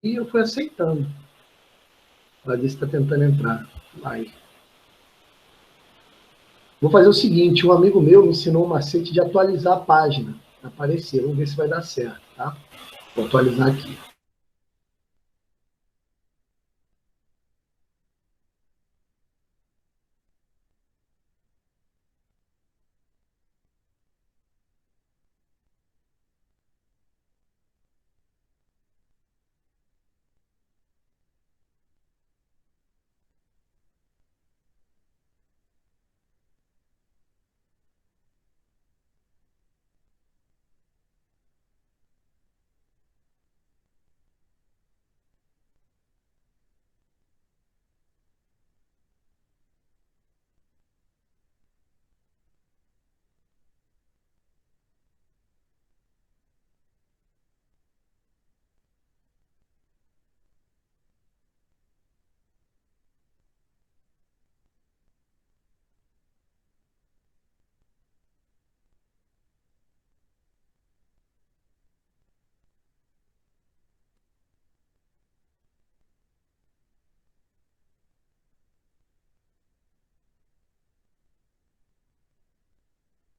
E eu fui aceitando. Ela disse que está tentando entrar. Vai. Vou fazer o seguinte, um amigo meu me ensinou um macete de atualizar a página. Aparecer, vamos ver se vai dar certo, tá? Vou atualizar aqui.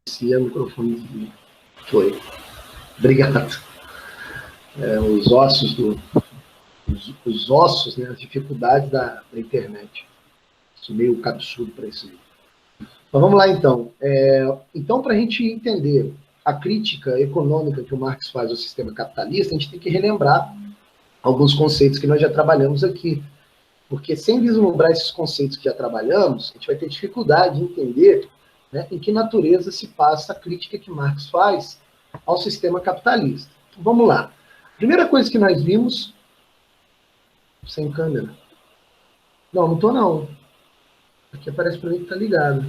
Se o microfone foi. Obrigado. Os ossos os ossos, né, as dificuldades da internet. Sou meio cabeçudo para isso aí. Mas vamos lá, então. Então, para a gente entender a crítica econômica que o Marx faz ao sistema capitalista, a gente tem que relembrar alguns conceitos que nós já trabalhamos aqui. Porque sem vislumbrar esses conceitos que já trabalhamos, a gente vai ter dificuldade de entender, né, em que natureza se passa a crítica que Marx faz ao sistema capitalista. Então, vamos lá. Primeira coisa que nós vimos... Sem câmera. Não estou não. Aqui aparece para mim que está ligado.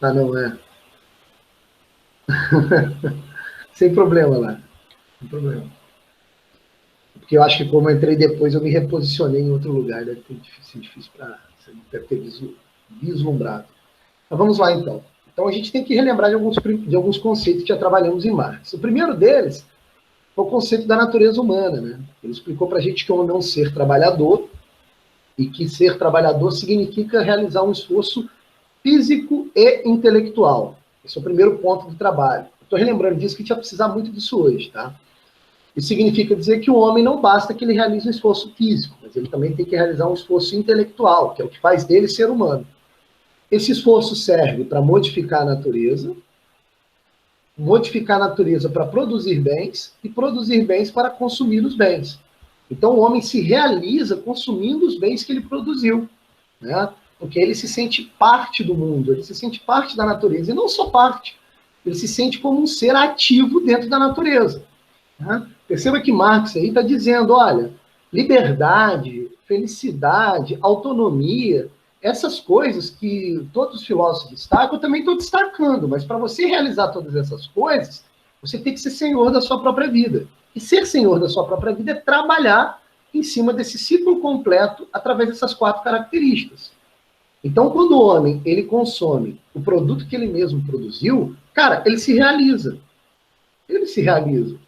Ah, não é. Sem problema lá. Sem problema. Porque eu acho que como eu entrei depois, eu me reposicionei em outro lugar. Deve ter sido difícil para... Você deve ter vislumbrado. Mas vamos lá, então. Então, a gente tem que relembrar de alguns conceitos que já trabalhamos em Marx. O primeiro deles é o conceito da natureza humana, né? Ele explicou para a gente que o homem é um ser trabalhador e que ser trabalhador significa realizar um esforço físico e intelectual. Esse é o primeiro ponto do trabalho. Estou relembrando disso que a gente vai precisar muito disso hoje, tá? Isso significa dizer que o homem não basta que ele realize um esforço físico, mas ele também tem que realizar um esforço intelectual, que é o que faz dele ser humano. Esse esforço serve para modificar a natureza para produzir bens e produzir bens para consumir os bens. Então o homem se realiza consumindo os bens que ele produziu, né? Porque ele se sente parte do mundo, ele se sente parte da natureza, e não só parte, ele se sente como um ser ativo dentro da natureza. Né? Perceba que Marx aí está dizendo, olha, liberdade, felicidade, autonomia, essas coisas que todos os filósofos destacam, eu também estou destacando, mas para você realizar todas essas coisas, você tem que ser senhor da sua própria vida. E ser senhor da sua própria vida é trabalhar em cima desse ciclo completo através dessas 4 características. Então, quando o homem ele consome o produto que ele mesmo produziu, cara, ele se realiza. Ele se realiza.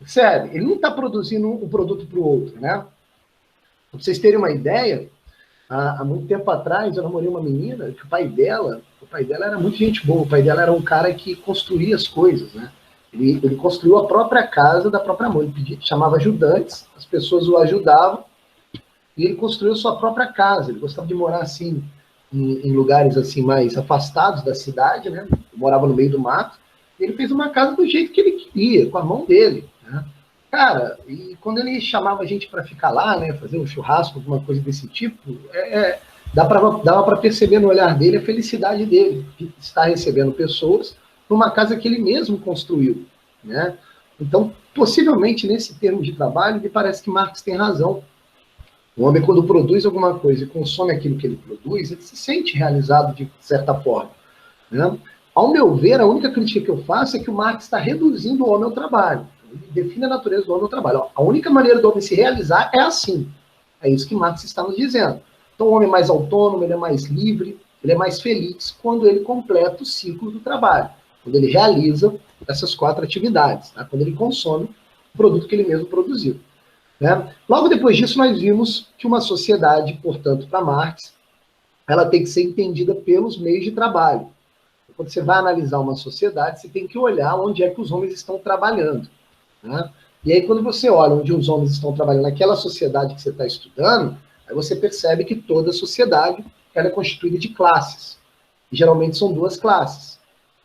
Sério, ele não está produzindo um produto para o outro, né? Para vocês terem uma ideia, há muito tempo atrás eu namorei uma menina que o pai dela era muito gente boa, o pai dela era um cara que construía as coisas, né? Ele construiu a própria casa da própria mãe, ele chamava ajudantes, as pessoas o ajudavam, e ele construiu sua própria casa. Ele gostava de morar assim, em lugares assim mais afastados da cidade, né? Ele morava no meio do mato, e ele fez uma casa do jeito que ele queria, com a mão dele, né? Cara, e quando ele chamava a gente para ficar lá, né, fazer um churrasco, alguma coisa desse tipo, dava para perceber no olhar dele a felicidade dele de estar recebendo pessoas numa casa que ele mesmo construiu, né? Então, possivelmente, nesse termo de trabalho, me parece que Marx tem razão. O homem, quando produz alguma coisa e consome aquilo que ele produz, ele se sente realizado de certa forma, né? Ao meu ver, a única crítica que eu faço é que o Marx está reduzindo o homem ao trabalho. Ele define a natureza do homem ao trabalho. A única maneira do homem se realizar é assim. É isso que Marx está nos dizendo. Então, o homem é mais autônomo, ele é mais livre, ele é mais feliz quando ele completa o ciclo do trabalho, quando ele realiza essas 4 atividades, tá? Quando ele consome produto que ele mesmo produziu. Né? Logo depois disso, nós vimos que uma sociedade, portanto, para Marx, ela tem que ser entendida pelos meios de trabalho. Quando você vai analisar uma sociedade, você tem que olhar onde é que os homens estão trabalhando. Né? E aí, quando você olha onde os homens estão trabalhando naquela sociedade que você está estudando, aí você percebe que toda sociedade ela é constituída de classes. E geralmente são duas classes.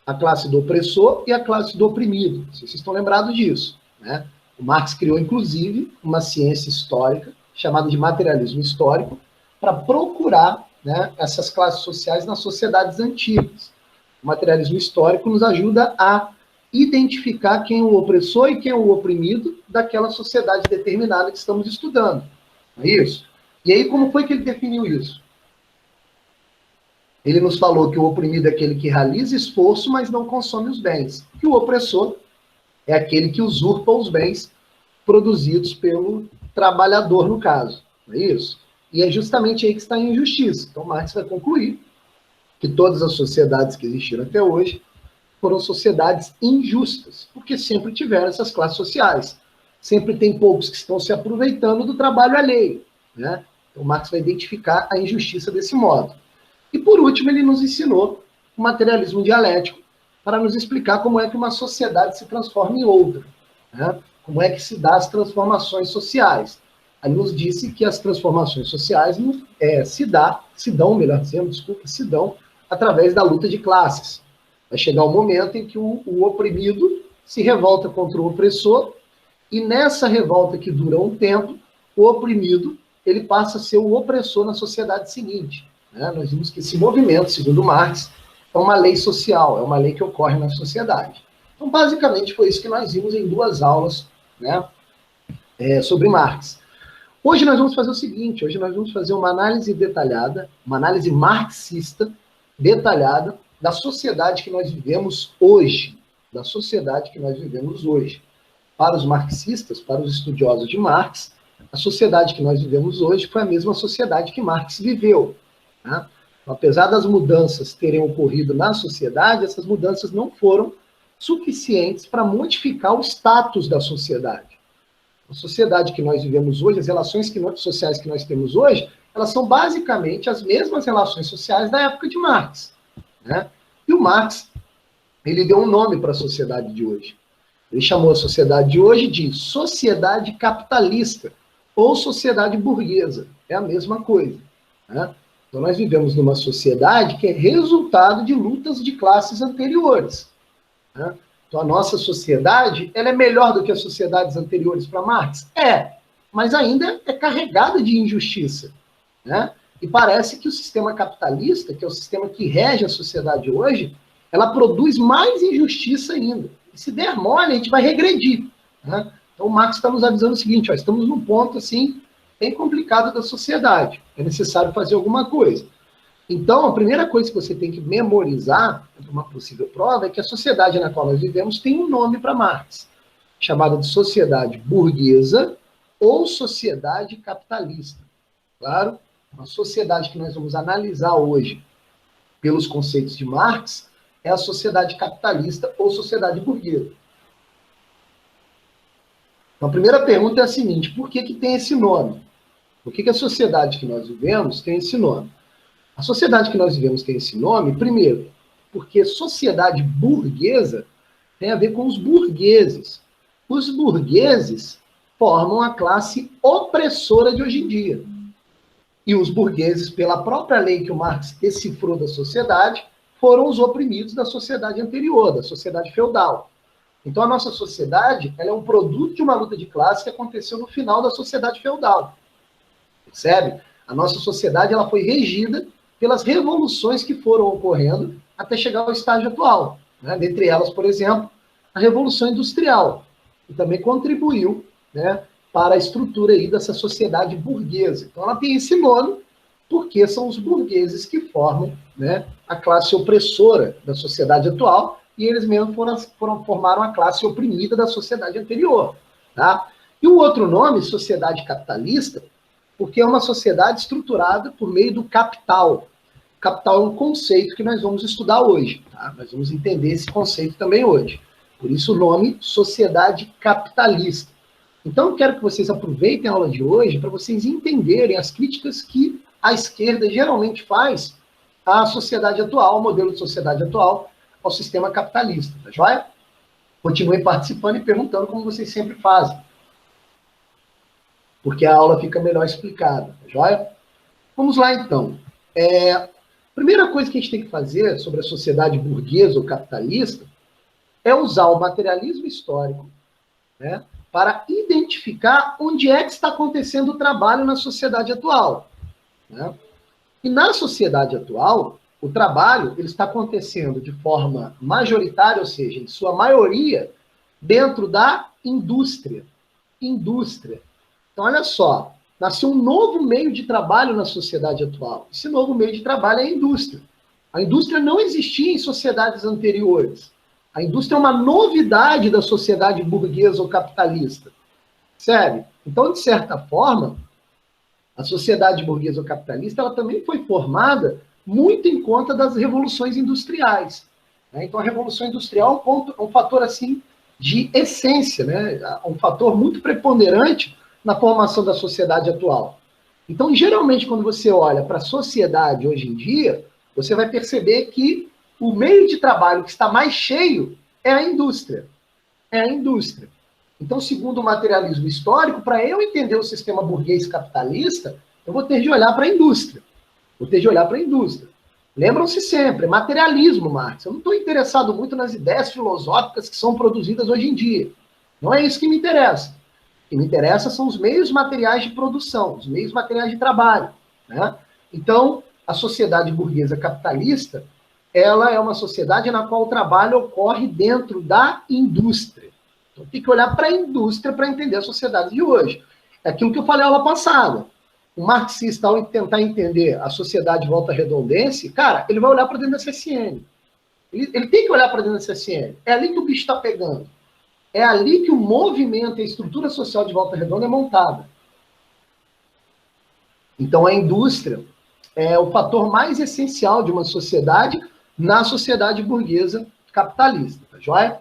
A classe do opressor e a classe do oprimido. Vocês estão lembrados disso. Né? O Marx criou, inclusive, uma ciência histórica chamada de materialismo histórico para procurar, né, essas classes sociais nas sociedades antigas. O materialismo histórico nos ajuda a identificar quem é o opressor e quem é o oprimido daquela sociedade determinada que estamos estudando. Não é isso? E aí, como foi que ele definiu isso? Ele nos falou que o oprimido é aquele que realiza esforço, mas não consome os bens. E o opressor é aquele que usurpa os bens produzidos pelo trabalhador, no caso. Não é isso? E é justamente aí que está a injustiça. Então, Marx vai concluir que todas as sociedades que existiram até hoje foram sociedades injustas, porque sempre tiveram essas classes sociais. Sempre tem poucos que estão se aproveitando do trabalho alheio. Né? Então, Marx vai identificar a injustiça desse modo. E, por último, ele nos ensinou o materialismo dialético para nos explicar como é que uma sociedade se transforma em outra. Né? Como é que se dá as transformações sociais. Ele nos disse que as transformações sociais se dão através da luta de classes. Vai chegar um momento em que o oprimido se revolta contra o opressor, e nessa revolta que dura um tempo, o oprimido ele passa a ser o opressor na sociedade seguinte. Né? Nós vimos que esse movimento, segundo Marx, é uma lei social, é uma lei que ocorre na sociedade. Então, basicamente, foi isso que nós vimos em 2 aulas, né, sobre Marx. Hoje nós vamos fazer o seguinte, hoje nós vamos fazer uma análise detalhada, uma análise marxista detalhada da sociedade que nós vivemos hoje, da sociedade que nós vivemos hoje. Para os marxistas, para os estudiosos de Marx, a sociedade que nós vivemos hoje foi a mesma sociedade que Marx viveu. Né? Então, apesar das mudanças terem ocorrido na sociedade, essas mudanças não foram suficientes para modificar o status da sociedade. A sociedade que nós vivemos hoje, as relações sociais que nós temos hoje, elas são basicamente as mesmas relações sociais da época de Marx. Né? E o Marx, ele deu um nome para a sociedade de hoje. Ele chamou a sociedade de hoje de sociedade capitalista ou sociedade burguesa. É a mesma coisa. Né? Então nós vivemos numa sociedade que é resultado de lutas de classes anteriores. Né? Então a nossa sociedade, ela é melhor do que as sociedades anteriores para Marx? É, mas ainda é carregada de injustiça. Né? E parece que o sistema capitalista, que é o sistema que rege a sociedade hoje, ela produz mais injustiça ainda. E se der mole, a gente vai regredir. Né? Então o Marx está nos avisando o seguinte, ó, estamos num ponto assim, bem complicado da sociedade. É necessário fazer alguma coisa. Então, a primeira coisa que você tem que memorizar, para uma possível prova, é que a sociedade na qual nós vivemos tem um nome para Marx, chamada de sociedade burguesa ou sociedade capitalista. Claro, a sociedade que nós vamos analisar hoje, pelos conceitos de Marx, é a sociedade capitalista ou sociedade burguesa. Então, a primeira pergunta é a seguinte, por que tem esse nome? Por que a sociedade que nós vivemos tem esse nome? A sociedade que nós vivemos tem esse nome, primeiro, porque sociedade burguesa tem a ver com os burgueses. Os burgueses formam a classe opressora de hoje em dia. E os burgueses, pela própria lei que o Marx decifrou da sociedade, foram os oprimidos da sociedade anterior, da sociedade feudal. Então a nossa sociedade ela é um produto de uma luta de classe que aconteceu no final da sociedade feudal. Percebe? A nossa sociedade ela foi regida pelas revoluções que foram ocorrendo até chegar ao estágio atual. Né? Dentre elas, por exemplo, a Revolução Industrial, que também contribuiu, né, para a estrutura aí dessa sociedade burguesa. Então ela tem esse nome porque são os burgueses que formam, né, a classe opressora da sociedade atual e eles mesmos formaram a classe oprimida da sociedade anterior. Tá? E o outro nome, sociedade capitalista, porque é uma sociedade estruturada por meio do capital. Capital é um conceito que nós vamos estudar hoje. Tá? Nós vamos entender esse conceito também hoje. Por isso o nome sociedade capitalista. Então, eu quero que vocês aproveitem a aula de hoje para vocês entenderem as críticas que a esquerda geralmente faz à sociedade atual, ao modelo de sociedade atual, ao sistema capitalista, tá joia? Continuem participando e perguntando como vocês sempre fazem, porque a aula fica melhor explicada, tá joia? Vamos lá, então. Primeira coisa que a gente tem que fazer sobre a sociedade burguesa ou capitalista é usar o materialismo histórico, né, para identificar onde é que está acontecendo o trabalho na sociedade atual, né? E na sociedade atual, o trabalho ele está acontecendo de forma majoritária, ou seja, em sua maioria, dentro da indústria. Indústria. Então, olha só, nasceu um novo meio de trabalho na sociedade atual. Esse novo meio de trabalho é a indústria. A indústria não existia em sociedades anteriores. A indústria é uma novidade da sociedade burguesa ou capitalista. Percebe? Então, de certa forma, a sociedade burguesa ou capitalista ela também foi formada muito em conta das revoluções industriais, né? Então, a revolução industrial é um fator assim de essência, né? Um fator muito preponderante na formação da sociedade atual. Então, geralmente, quando você olha para a sociedade hoje em dia, você vai perceber que o meio de trabalho que está mais cheio é a indústria. É a indústria. Então, segundo o materialismo histórico, para eu entender o sistema burguês capitalista, eu vou ter de olhar para a indústria. Vou ter de olhar para a indústria. Lembram-se sempre, é materialismo, Marx. Eu não estou interessado muito nas ideias filosóficas que são produzidas hoje em dia. Não é isso que me interessa. O que me interessa são os meios materiais de produção, os meios materiais de trabalho, né? Então, a sociedade burguesa capitalista, ela é uma sociedade na qual o trabalho ocorre dentro da indústria. Então, tem que olhar para a indústria para entender a sociedade de hoje. É aquilo que eu falei na aula passada. O marxista, ao tentar entender a sociedade volta-redondense, cara, ele vai olhar para dentro da CSN. Ele tem que olhar para dentro da CSN. É ali que o bicho está pegando. É ali que o movimento e a estrutura social de Volta Redonda é montada. Então, a indústria é o fator mais essencial de uma sociedade na sociedade burguesa capitalista, tá joia?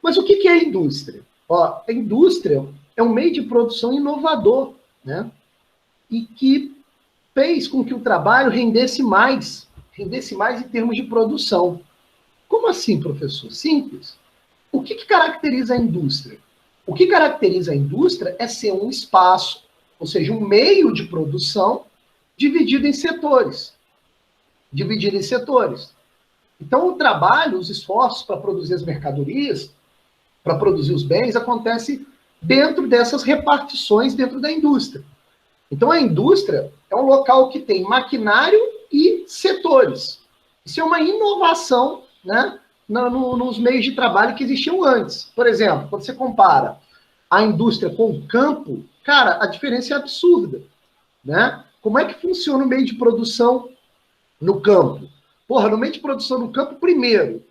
Mas o que é a indústria? Ó, a indústria é um meio de produção inovador, né? E que fez com que o trabalho rendesse mais em termos de produção. Como assim, professor? Simples. O que caracteriza a indústria? O que caracteriza a indústria é ser um espaço, ou seja, um meio de produção dividido em setores. Dividido em setores. Então, o trabalho, os esforços para produzir as mercadorias, para produzir os bens, acontece dentro dessas repartições dentro da indústria. Então, a indústria é um local que tem maquinário e setores. Isso é uma inovação, né, nos meios de trabalho que existiam antes. Por exemplo, quando você compara a indústria com o campo, cara, a diferença é absurda, né? Como é que funciona o meio de produção no campo? Porra, no meio de produção no campo, primeiro,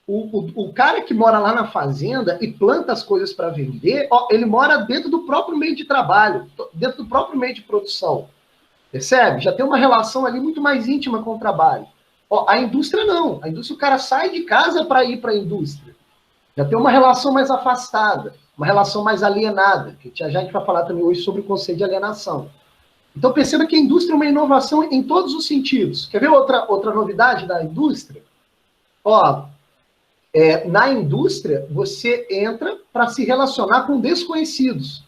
o cara que mora lá na fazenda e planta as coisas para vender, ó, ele mora dentro do próprio meio de trabalho, dentro do próprio meio de produção. Percebe? Já tem uma relação ali muito mais íntima com o trabalho. Ó, a indústria não. A indústria, o cara sai de casa para ir para a indústria. Já tem uma relação mais afastada, uma relação mais alienada, que já a gente vai falar também hoje sobre o conceito de alienação. Então perceba que a indústria é uma inovação em todos os sentidos. Quer ver outra novidade da indústria? Ó, na indústria, você entra para se relacionar com desconhecidos.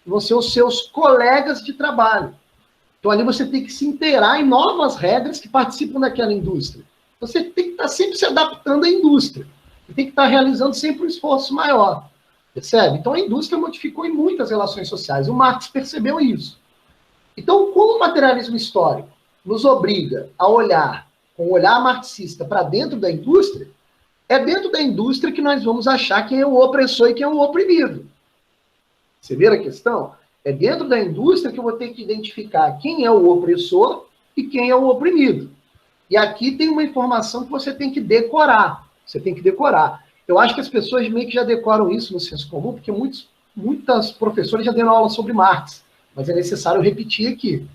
Vão ser os seus colegas de trabalho. Então, ali você tem que se inteirar em novas regras que participam daquela indústria. Você tem que estar sempre se adaptando à indústria. Você tem que estar realizando sempre um esforço maior. Percebe? Então, a indústria modificou em muitas relações sociais. O Marx percebeu isso. Então, como o materialismo histórico nos obriga a olhar com o olhar marxista para dentro da indústria, é dentro da indústria que nós vamos achar quem é o opressor e quem é o oprimido. Você vê a questão? É dentro da indústria que eu vou ter que identificar quem é o opressor e quem é o oprimido. E aqui tem uma informação que você tem que decorar. Você tem que decorar. Eu acho que as pessoas meio que já decoram isso no senso comum, porque muitas professores já deram aula sobre Marx, mas é necessário repetir aqui.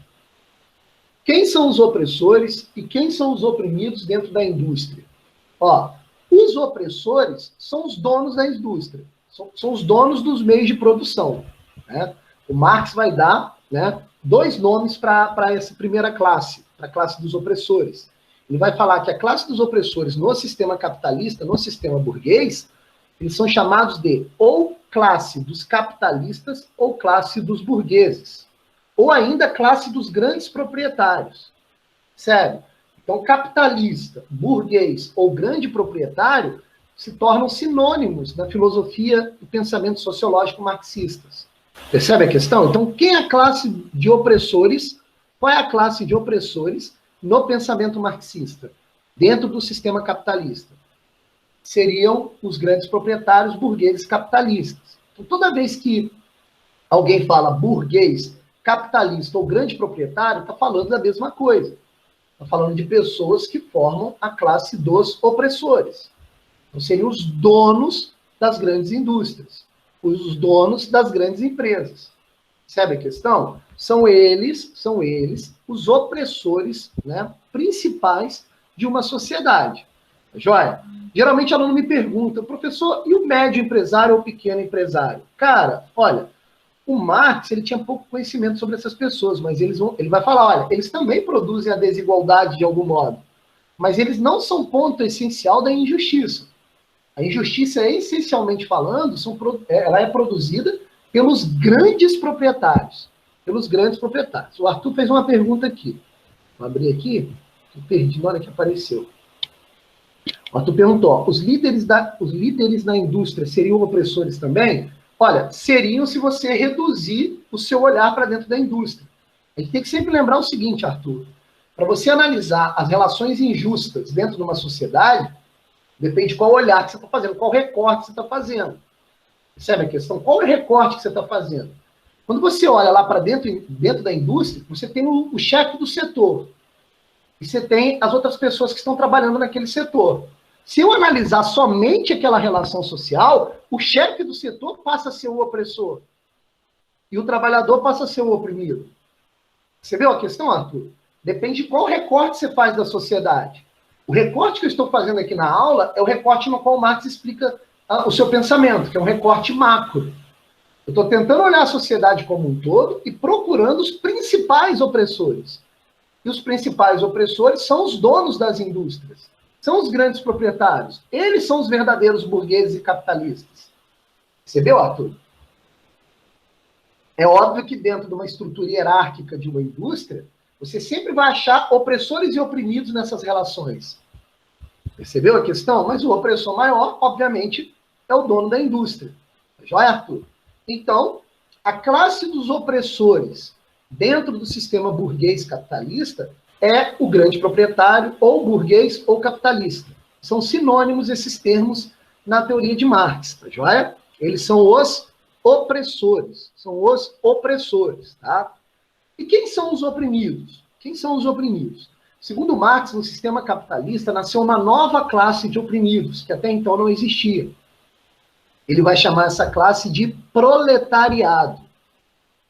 Quem são os opressores e quem são os oprimidos dentro da indústria? Ó, os opressores são os donos da indústria. São os donos dos meios de produção. Né? O Marx vai dar, né, dois nomes para essa primeira classe, para a classe dos opressores. Ele vai falar que a classe dos opressores no sistema capitalista, no sistema burguês, eles são chamados de ou classe dos capitalistas ou classe dos burgueses. Ou ainda classe dos grandes proprietários. Sério? Então, capitalista, burguês ou grande proprietário se tornam sinônimos na filosofia e pensamento sociológico marxistas. Percebe a questão? Então, quem é a classe de opressores? Qual é a classe de opressores no pensamento marxista, dentro do sistema capitalista? Seriam os grandes proprietários burgueses capitalistas. Então, toda vez que alguém fala burguês, capitalista ou grande proprietário, está falando da mesma coisa. Está falando de pessoas que formam a classe dos opressores. Então, seriam os donos das grandes indústrias, os donos das grandes empresas. Sabe a questão? São eles os opressores, né, principais de uma sociedade. Joia? Geralmente aluno me pergunta, professor, e o médio empresário ou o pequeno empresário? Cara, olha, o Marx ele tinha pouco conhecimento sobre essas pessoas, mas ele vai falar, olha, eles também produzem a desigualdade de algum modo, mas eles não são ponto essencial da injustiça. A injustiça, essencialmente falando, ela é produzida pelos grandes proprietários. Pelos grandes proprietários. O Arthur fez uma pergunta aqui. Vou abrir aqui, eu perdi na hora que apareceu. O Arthur perguntou, ó, os líderes da indústria seriam opressores também? Olha, seriam se você reduzir o seu olhar para dentro da indústria. A gente tem que sempre lembrar o seguinte, Arthur, para você analisar as relações injustas dentro de uma sociedade, depende de qual olhar que você está fazendo, qual recorte você está fazendo. Percebe a questão? Qual é o recorte que você está fazendo? Quando você olha lá para dentro da indústria, você tem o chefe do setor. E você tem as outras pessoas que estão trabalhando naquele setor. Se eu analisar somente aquela relação social, o chefe do setor passa a ser o opressor. E o trabalhador passa a ser o oprimido. Você viu a questão, Arthur? Depende de qual recorte você faz da sociedade. O recorte que eu estou fazendo aqui na aula é o recorte no qual Marx explica o seu pensamento, que é um recorte macro. Eu estou tentando olhar a sociedade como um todo e procurando os principais opressores. E os principais opressores são os donos das indústrias. São os grandes proprietários. Eles são os verdadeiros burgueses e capitalistas. Percebeu, Arthur? É óbvio que dentro de uma estrutura hierárquica de uma indústria, você sempre vai achar opressores e oprimidos nessas relações. Percebeu a questão? Mas o opressor maior, obviamente, é o dono da indústria. Joia, Arthur? Então, a classe dos opressores dentro do sistema burguês capitalista é o grande proprietário, ou burguês, ou capitalista. São sinônimos esses termos na teoria de Marx, tá joia? Eles são os opressores. São os opressores, tá? E quem são os oprimidos? Quem são os oprimidos? Segundo Marx, no sistema capitalista, nasceu uma nova classe de oprimidos, que até então não existia. Ele vai chamar essa classe de proletariado.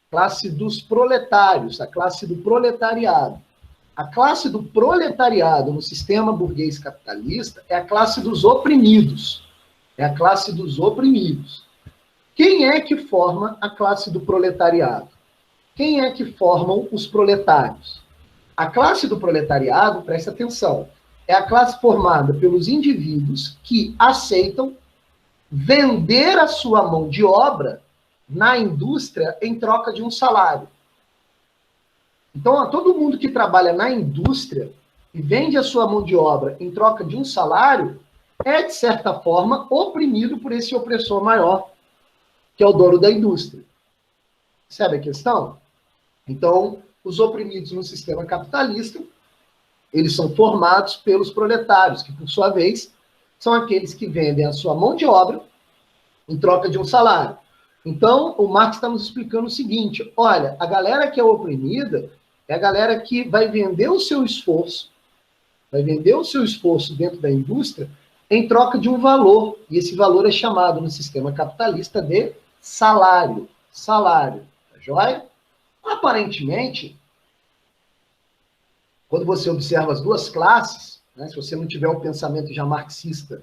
Classe dos proletários, a classe do proletariado. A classe do proletariado no sistema burguês capitalista é a classe dos oprimidos. É a classe dos oprimidos. Quem é que forma a classe do proletariado? Quem é que formam os proletários? A classe do proletariado, presta atenção, é a classe formada pelos indivíduos que aceitam vender a sua mão de obra na indústria em troca de um salário. Então, todo mundo que trabalha na indústria e vende a sua mão de obra em troca de um salário é, de certa forma, oprimido por esse opressor maior, que é o dono da indústria. Sabe a questão? Então, os oprimidos no sistema capitalista, eles são formados pelos proletários, que, por sua vez, são aqueles que vendem a sua mão de obra em troca de um salário. Então, o Marx está nos explicando o seguinte, olha, a galera que é oprimida é a galera que vai vender o seu esforço, dentro da indústria em troca de um valor, e esse valor é chamado no sistema capitalista de salário. Salário, tá joia? Aparentemente, quando você observa as duas classes, né, se você não tiver um pensamento já marxista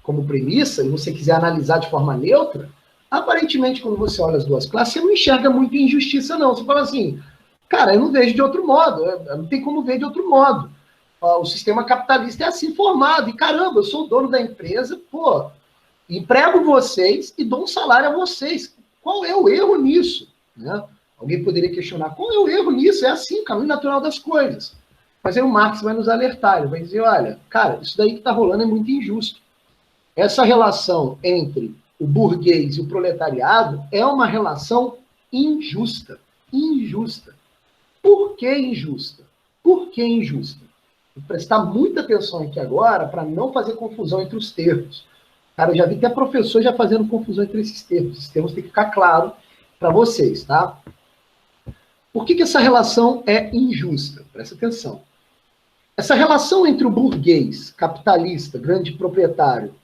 como premissa, e você quiser analisar de forma neutra, aparentemente, quando você olha as duas classes, você não enxerga muito injustiça, não. Você fala assim, cara, eu não vejo de outro modo, não tem como ver de outro modo. O sistema capitalista é assim formado, e caramba, eu sou o dono da empresa, pô, emprego vocês e dou um salário a vocês. Qual é o erro nisso? Né? Alguém poderia questionar, qual é o erro nisso? É assim, o caminho natural das coisas. Mas aí o Marx vai nos alertar, ele vai dizer, olha, cara, isso daí que está rolando é muito injusto. Essa relação entre o burguês e o proletariado é uma relação injusta. Injusta. Por que injusta? Por que injusta? Vou prestar muita atenção aqui agora para não fazer confusão entre os termos. Cara, eu já vi até professor já fazendo confusão entre esses termos. Esses termos têm que ficar claro para vocês, tá? Por que essa relação é injusta? Presta atenção. Essa relação entre o burguês, capitalista, grande proprietário,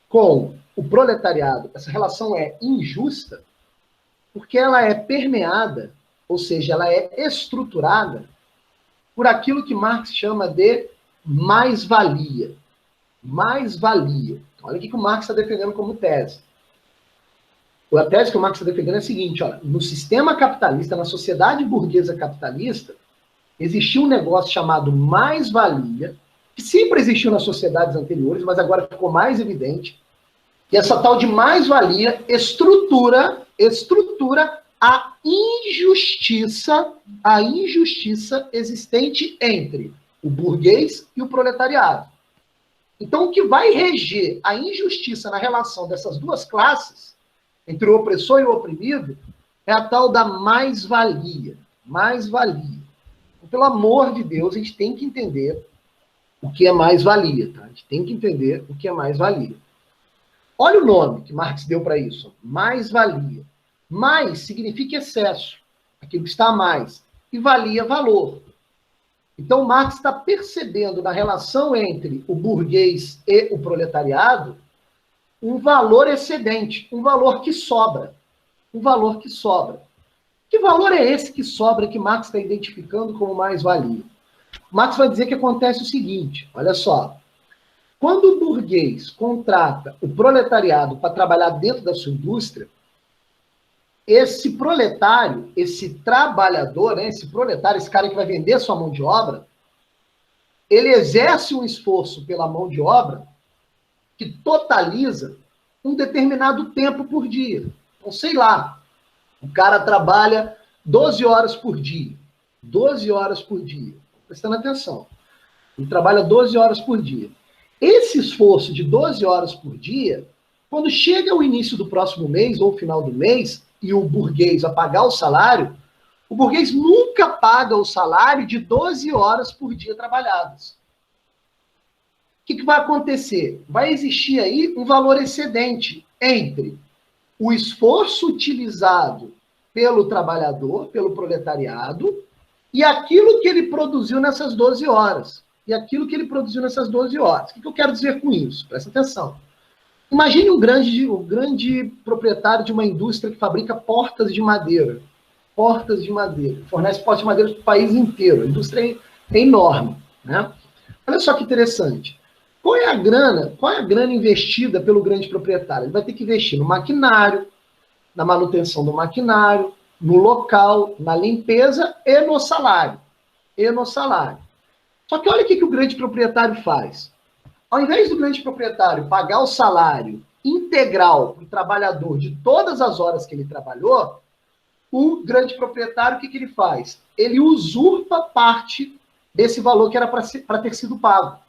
com o proletariado, essa relação é injusta porque ela é permeada, ou seja, ela é estruturada por aquilo que Marx chama de mais-valia. Mais-valia. Olha o que o Marx está defendendo como tese. A tese que o Marx está defendendo é a seguinte, olha, no sistema capitalista, na sociedade burguesa capitalista, existia um negócio chamado mais-valia, que sempre existiu nas sociedades anteriores, mas agora ficou mais evidente, e essa tal de mais-valia estrutura a injustiça existente entre o burguês e o proletariado. Então, o que vai reger a injustiça na relação dessas duas classes, entre o opressor e o oprimido, é a tal da mais-valia. Mais-valia. Então, pelo amor de Deus, a gente tem que entender o que é mais-valia. Tá? A gente tem que entender o que é mais-valia. Olha o nome que Marx deu para isso. Mais-valia. Mais significa excesso, aquilo que está a mais. E valia, valor. Então, Marx está percebendo na relação entre o burguês e o proletariado um valor excedente, um valor que sobra. Um valor que sobra. Que valor é esse que sobra que Marx está identificando como mais-valia? Marx vai dizer que acontece o seguinte, olha só. Quando o burguês contrata o proletariado para trabalhar dentro da sua indústria, esse proletário, esse trabalhador, né, esse proletário, esse cara que vai vender a sua mão de obra, ele exerce um esforço pela mão de obra que totaliza um determinado tempo por dia. Então, sei lá, o cara trabalha 12 horas por dia. 12 horas por dia. Prestando atenção. Ele trabalha 12 horas por dia. Esse esforço de 12 horas por dia, quando chega o início do próximo mês ou final do mês, e o burguês vai pagar o salário, o burguês nunca paga o salário de 12 horas por dia trabalhadas. O que vai acontecer? Vai existir aí um valor excedente entre o esforço utilizado pelo trabalhador, pelo proletariado, e aquilo que ele produziu nessas 12 horas. E aquilo que ele produziu nessas 12 horas. O que eu quero dizer com isso? Presta atenção. Imagine um grande proprietário de uma indústria que fabrica portas de madeira. Portas de madeira. Fornece portas de madeira para o país inteiro. A indústria é enorme. Né? Olha só que interessante. Qual é a grana investida pelo grande proprietário? Ele vai ter que investir no maquinário, na manutenção do maquinário, no local, na limpeza e no salário. Só que olha o que o grande proprietário faz. Ao invés do grande proprietário pagar o salário integral para o trabalhador de todas as horas que ele trabalhou, o grande proprietário, o que ele faz? Ele usurpa parte desse valor que era para ter sido pago.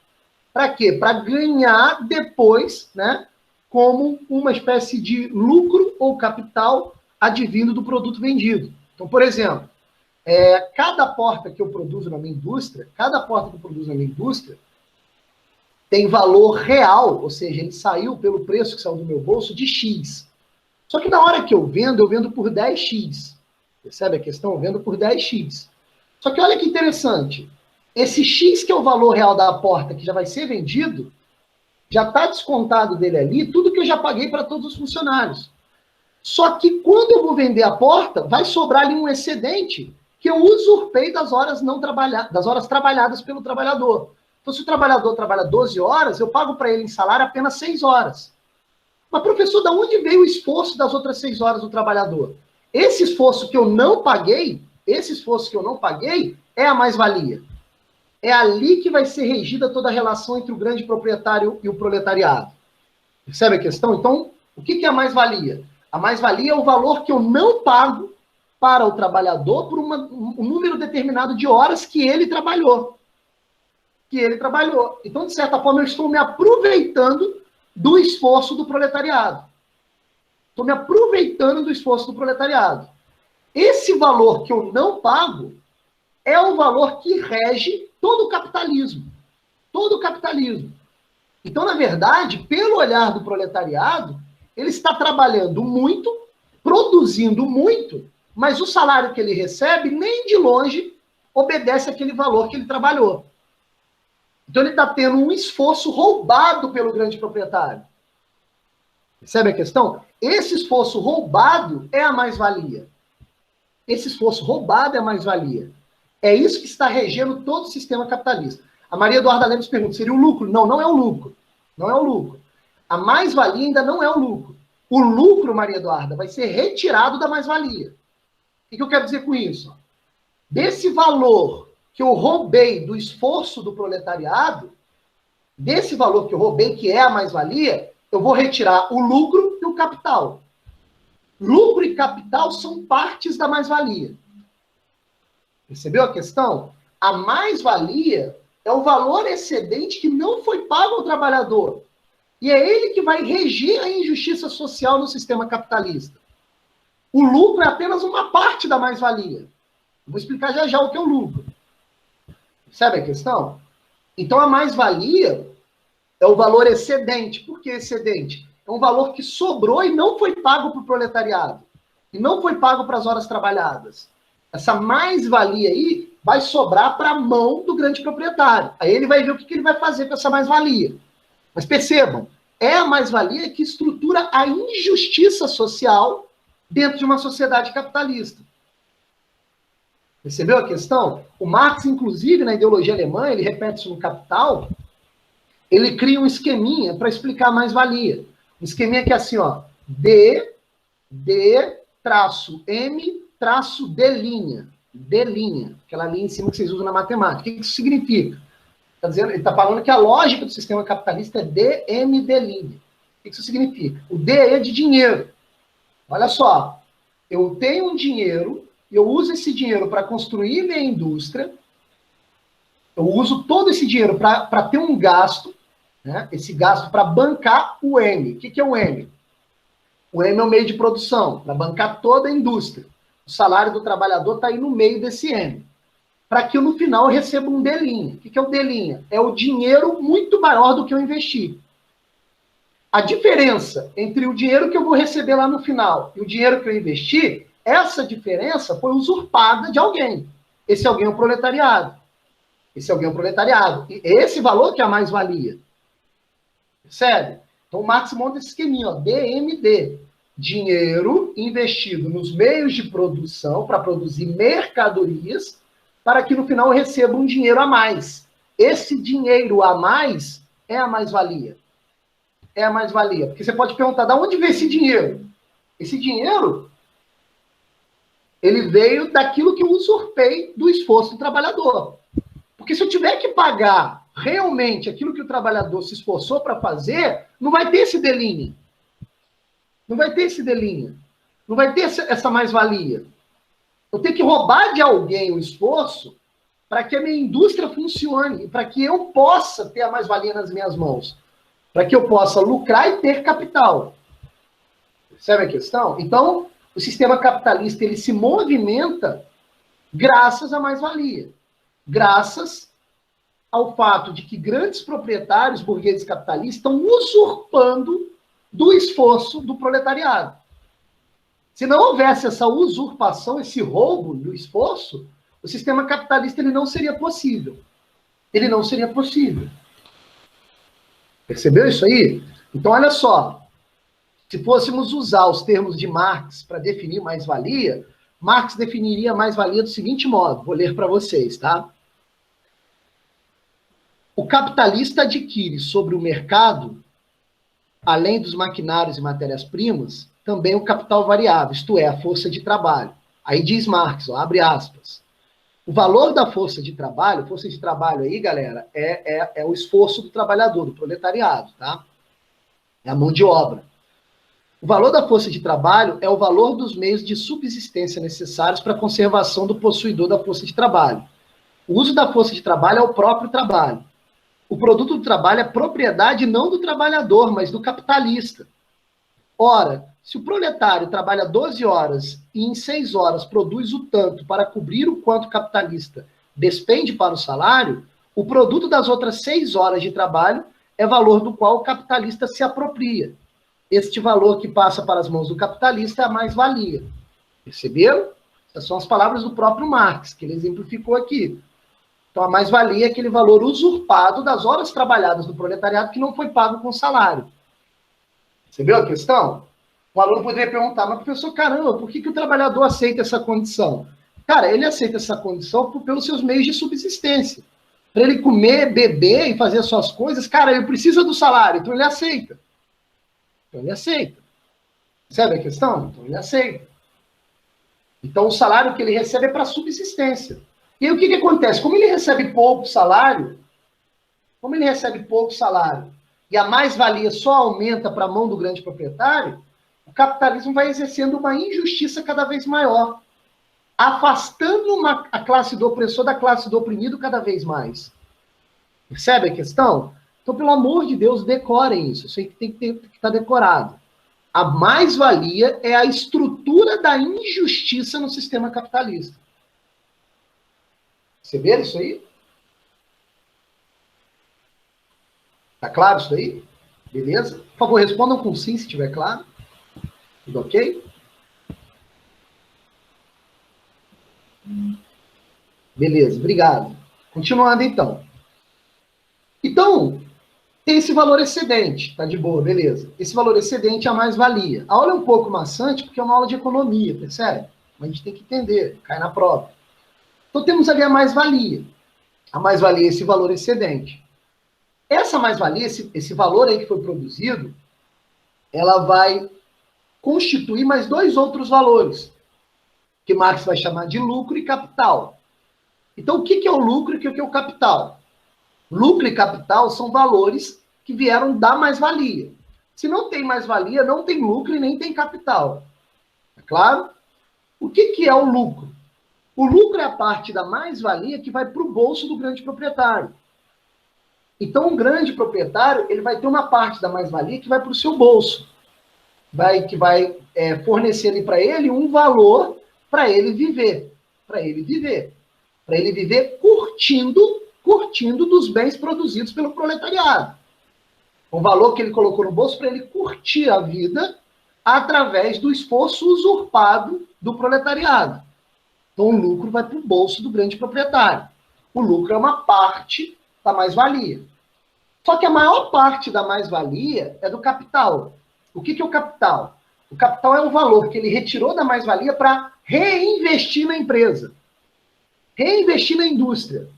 Para quê? Para ganhar depois, né, como uma espécie de lucro ou capital advindo do produto vendido. Então, por exemplo, cada porta que eu produzo na minha indústria, tem valor real, ou seja, ele saiu pelo preço que saiu do meu bolso de X. Só que na hora que eu vendo por 10X. Percebe a questão? Eu vendo por 10X. Só que olha que interessante. Esse X, que é o valor real da porta que já vai ser vendido, já está descontado dele ali tudo que eu já paguei para todos os funcionários. Só que quando eu vou vender a porta, vai sobrar ali um excedente que eu usurpei das horas trabalhadas pelo trabalhador. Então, se o trabalhador trabalha 12 horas, eu pago para ele em salário apenas 6 horas. Mas, professor, de onde veio o esforço das outras 6 horas do trabalhador? Esse esforço que eu não paguei, é a mais-valia. É ali que vai ser regida toda a relação entre o grande proprietário e o proletariado. Percebe a questão? Então, o que é a mais-valia? A mais-valia é o valor que eu não pago para o trabalhador por um número determinado de horas que ele trabalhou. Então, de certa forma, eu estou me aproveitando do esforço do proletariado. Esse valor que eu não pago é o valor que rege todo o capitalismo. Então, na verdade, pelo olhar do proletariado, ele está trabalhando muito, produzindo muito, mas o salário que ele recebe nem de longe obedece àquele valor que ele trabalhou. Então, ele está tendo um esforço roubado pelo grande proprietário. Percebe a questão? Esse esforço roubado é a mais-valia. É isso que está regendo todo o sistema capitalista. A Maria Eduarda Lemos pergunta, seria o lucro? Não, não é o lucro. A mais-valia ainda não é o lucro. O lucro, Maria Eduarda, vai ser retirado da mais-valia. O que eu quero dizer com isso? Desse valor que eu roubei do esforço do proletariado, desse valor que eu roubei, que é a mais-valia, eu vou retirar o lucro e o capital. Lucro e capital são partes da mais-valia. Percebeu a questão? A mais-valia é o valor excedente que não foi pago ao trabalhador. E é ele que vai reger a injustiça social no sistema capitalista. O lucro é apenas uma parte da mais-valia. Vou explicar já já o que é o lucro. Percebe a questão? Então, a mais-valia é o valor excedente. Por que excedente? É um valor que sobrou e não foi pago para o proletariado. E não foi pago para as horas trabalhadas. Essa mais-valia aí vai sobrar para a mão do grande proprietário. Aí ele vai ver o que ele vai fazer com essa mais-valia. Mas percebam, é a mais-valia que estrutura a injustiça social dentro de uma sociedade capitalista. Percebeu a questão? O Marx, inclusive, na ideologia alemã, ele repete isso no Capital, ele cria um esqueminha para explicar a mais-valia. Um esqueminha que é assim, ó, D, traço, M, traço, D', aquela linha em cima que vocês usam na matemática. O que isso significa? Ele está falando que a lógica do sistema capitalista é D, M, D'. O que isso significa? O D é de dinheiro. Olha só, eu tenho um dinheiro, eu uso esse dinheiro para construir minha indústria, eu uso todo esse dinheiro para ter um gasto, né? Esse gasto para bancar o M. O que é o M? O M é o meio de produção, para bancar toda a indústria. O salário do trabalhador está aí no meio desse M. Para que eu, no final, eu receba um D'. O que é o D'? É o dinheiro muito maior do que eu investi. A diferença entre o dinheiro que eu vou receber lá no final e o dinheiro que eu investi, essa diferença foi usurpada de alguém. Esse alguém é o proletariado. E esse valor que é a mais-valia. Percebe? Então o Marx monta esse esqueminha, ó, DMD. Dinheiro investido nos meios de produção para produzir mercadorias, para que no final eu receba um dinheiro a mais. Esse dinheiro a mais é a mais-valia. Porque você pode perguntar, de onde veio esse dinheiro? Esse dinheiro, ele veio daquilo que eu usurpei do esforço do trabalhador. Porque se eu tiver que pagar realmente aquilo que o trabalhador se esforçou para fazer, não vai ter esse D'. Não vai ter essa mais-valia. Eu tenho que roubar de alguém o esforço para que a minha indústria funcione, para que eu possa ter a mais-valia nas minhas mãos, para que eu possa lucrar e ter capital. Percebe a questão? Então, o sistema capitalista ele se movimenta graças à mais-valia. Graças ao fato de que grandes proprietários burgueses capitalistas estão usurpando do esforço do proletariado. Se não houvesse essa usurpação, esse roubo do esforço, o sistema capitalista ele não seria possível. Percebeu isso aí? Então, olha só. Se fôssemos usar os termos de Marx para definir mais-valia, Marx definiria mais-valia do seguinte modo. Vou ler para vocês, tá? O capitalista adquire sobre o mercado, além dos maquinários e matérias-primas, também o capital variável, isto é, a força de trabalho. Aí diz Marx, ó, abre aspas. O valor da força de trabalho aí, galera, é o esforço do trabalhador, do proletariado, tá? É a mão de obra. O valor da força de trabalho é o valor dos meios de subsistência necessários para a conservação do possuidor da força de trabalho. O uso da força de trabalho é o próprio trabalho. O produto do trabalho é propriedade não do trabalhador, mas do capitalista. Ora, se o proletário trabalha 12 horas e em 6 horas produz o tanto para cobrir o quanto o capitalista despende para o salário, o produto das outras 6 horas de trabalho é valor do qual o capitalista se apropria. Este valor que passa para as mãos do capitalista é a mais-valia. Perceberam? Essas são as palavras do próprio Marx, que ele exemplificou aqui. Então, a mais-valia é aquele valor usurpado das horas trabalhadas do proletariado que não foi pago com salário. Você viu a questão? O aluno poderia perguntar, mas professor, caramba, por que o trabalhador aceita essa condição? Cara, ele aceita essa condição pelos seus meios de subsistência. Para ele comer, beber e fazer as suas coisas, cara, ele precisa do salário, então ele aceita. Sabe a questão? Então ele aceita. Então o salário que ele recebe é para subsistência. E aí o que acontece? Como ele recebe pouco salário, e a mais-valia só aumenta para a mão do grande proprietário, o capitalismo vai exercendo uma injustiça cada vez maior, afastando a classe do opressor da classe do oprimido cada vez mais. Percebe a questão? Então, pelo amor de Deus, decorem isso. Isso aí tem que estar decorado. A mais-valia é a estrutura da injustiça no sistema capitalista. Você vê isso aí? Tá claro isso aí? Beleza? Por favor, respondam com sim, se estiver claro. Tudo ok? Beleza, obrigado. Continuando, então. Então, tem esse valor excedente, tá de boa, beleza. Esse valor excedente é a mais-valia. A aula é um pouco maçante, porque é uma aula de economia, percebe? Mas a gente tem que entender, cai na prova. Então, temos ali a mais-valia. A mais-valia é esse valor excedente. Essa mais-valia, esse valor aí que foi produzido, ela vai constituir mais dois outros valores, que Marx vai chamar de lucro e capital. Então, o que é o lucro e o que é o capital? Lucro e capital são valores que vieram da mais-valia. Se não tem mais-valia, não tem lucro e nem tem capital. É claro? O que é o lucro? O lucro é a parte da mais-valia que vai para o bolso do grande proprietário. Então, um grande proprietário, ele vai ter uma parte da mais-valia que vai para o seu bolso. Que vai fornecer ali para ele um valor para ele viver. Para ele viver curtindo dos bens produzidos pelo proletariado. Um valor que ele colocou no bolso para ele curtir a vida através do esforço usurpado do proletariado. Então, o lucro vai para o bolso do grande proprietário. O lucro é uma parte da mais-valia. Só que a maior parte da mais-valia é do capital. O que é o capital? O capital é o valor que ele retirou da mais-valia para reinvestir na empresa. Reinvestir na indústria.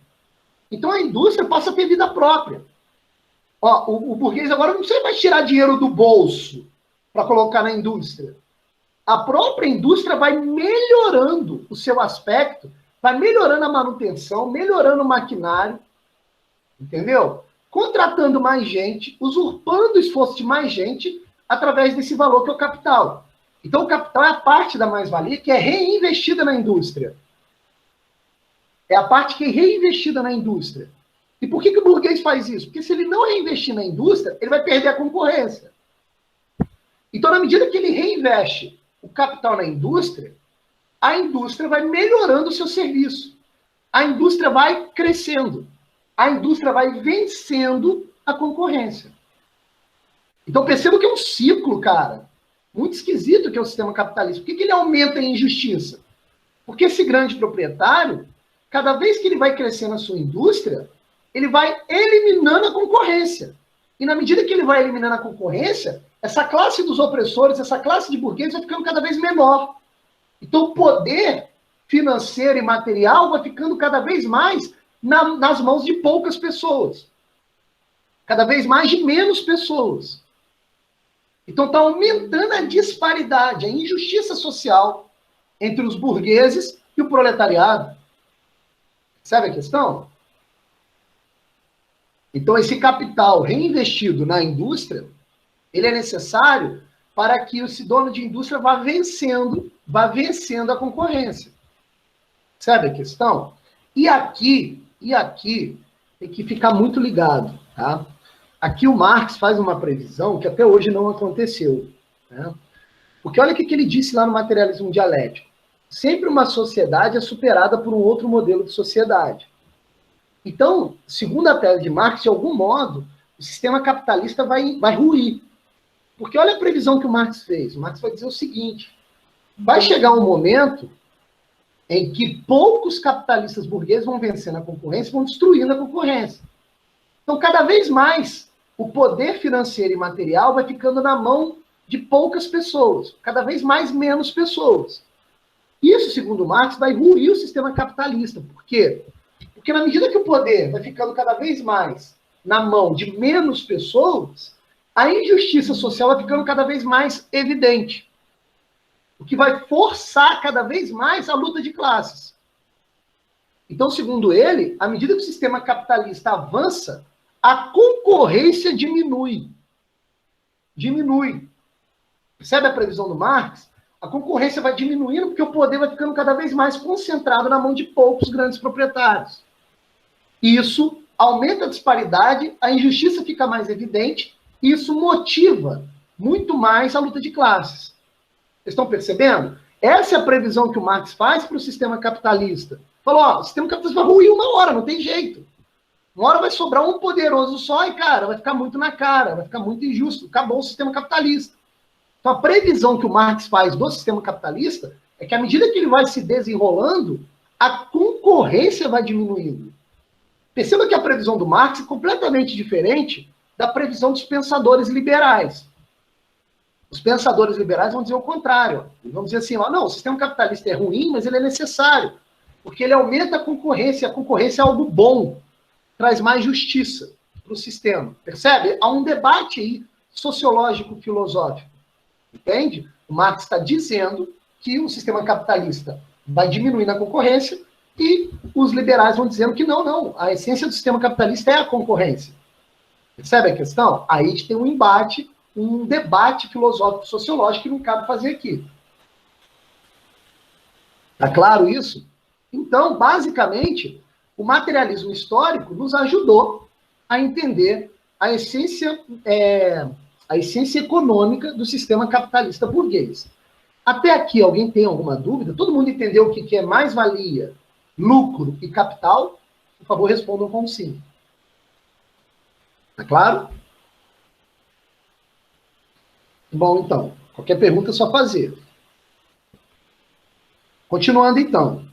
Então, a indústria passa a ter vida própria. Ó, o burguês agora não precisa mais tirar dinheiro do bolso para colocar na indústria. A própria indústria vai melhorando o seu aspecto, vai melhorando a manutenção, melhorando o maquinário, entendeu? Contratando mais gente, usurpando o esforço de mais gente através desse valor que é o capital. Então, o capital é a parte da mais-valia que é reinvestida na indústria. É a parte que é reinvestida na indústria. E por que o burguês faz isso? Porque se ele não reinvestir na indústria, ele vai perder a concorrência. Então, na medida que ele reinveste o capital na indústria, a indústria vai melhorando o seu serviço. A indústria vai crescendo. A indústria vai vencendo a concorrência. Então, perceba que é um ciclo, cara. Muito esquisito que é o sistema capitalista. Por que ele aumenta a injustiça? Porque esse grande proprietário, cada vez que ele vai crescendo a sua indústria, ele vai eliminando a concorrência. E na medida que ele vai eliminando a concorrência, essa classe dos opressores, essa classe de burgueses vai ficando cada vez menor. Então o poder financeiro e material vai ficando cada vez mais nas mãos de poucas pessoas. cada vez mais de menos pessoas. Então está aumentando a disparidade, a injustiça social entre os burgueses e o proletariado. Sabe a questão? Então esse capital reinvestido na indústria, ele é necessário para que esse dono de indústria vá vencendo a concorrência. Sabe a questão? E aqui tem que ficar muito ligado, tá? Aqui o Marx faz uma previsão que até hoje não aconteceu, né? Porque olha o que ele disse lá no Materialismo Dialético. Sempre uma sociedade é superada por um outro modelo de sociedade. Então, segundo a tese de Marx, de algum modo, o sistema capitalista vai ruir. Porque olha a previsão que o Marx fez. O Marx vai dizer o seguinte: vai chegar um momento em que poucos capitalistas burgueses vão vencendo a concorrência, vão destruindo a concorrência. Então, cada vez mais, o poder financeiro e material vai ficando na mão de poucas pessoas, cada vez mais menos pessoas. Isso, segundo Marx, vai ruir o sistema capitalista. Por quê? Porque na medida que o poder vai ficando cada vez mais na mão de menos pessoas, a injustiça social vai ficando cada vez mais evidente. O que vai forçar cada vez mais a luta de classes. Então, segundo ele, à medida que o sistema capitalista avança, a concorrência diminui. Diminui. Percebe a previsão do Marx? A concorrência vai diminuindo porque o poder vai ficando cada vez mais concentrado na mão de poucos grandes proprietários. Isso aumenta a disparidade, a injustiça fica mais evidente, e isso motiva muito mais a luta de classes. Vocês estão percebendo? Essa é a previsão que o Marx faz para o sistema capitalista. Falou, ó, o sistema capitalista vai ruir uma hora, não tem jeito. Uma hora vai sobrar um poderoso só e, cara, vai ficar muito na cara, vai ficar muito injusto. Acabou o sistema capitalista. Então, a previsão que o Marx faz do sistema capitalista é que, à medida que ele vai se desenrolando, a concorrência vai diminuindo. Perceba que a previsão do Marx é completamente diferente da previsão dos pensadores liberais. Os pensadores liberais vão dizer o contrário. Eles vão dizer assim, ó, não, o sistema capitalista é ruim, mas ele é necessário, porque ele aumenta a concorrência é algo bom, traz mais justiça para o sistema. Percebe? Há um debate aí sociológico-filosófico. Entende? O Marx está dizendo que o sistema capitalista vai diminuir na concorrência e os liberais vão dizendo que não, a essência do sistema capitalista é a concorrência. Percebe a questão? Aí a gente tem um embate, um debate filosófico-sociológico que não cabe fazer aqui. Tá claro isso? Então, basicamente, o materialismo histórico nos ajudou a entender a essência econômica do sistema capitalista burguês. Até aqui, alguém tem alguma dúvida? Todo mundo entendeu o que é mais-valia, lucro e capital? Por favor, respondam com sim. Tá claro? Bom, então, qualquer pergunta é só fazer. Continuando, então.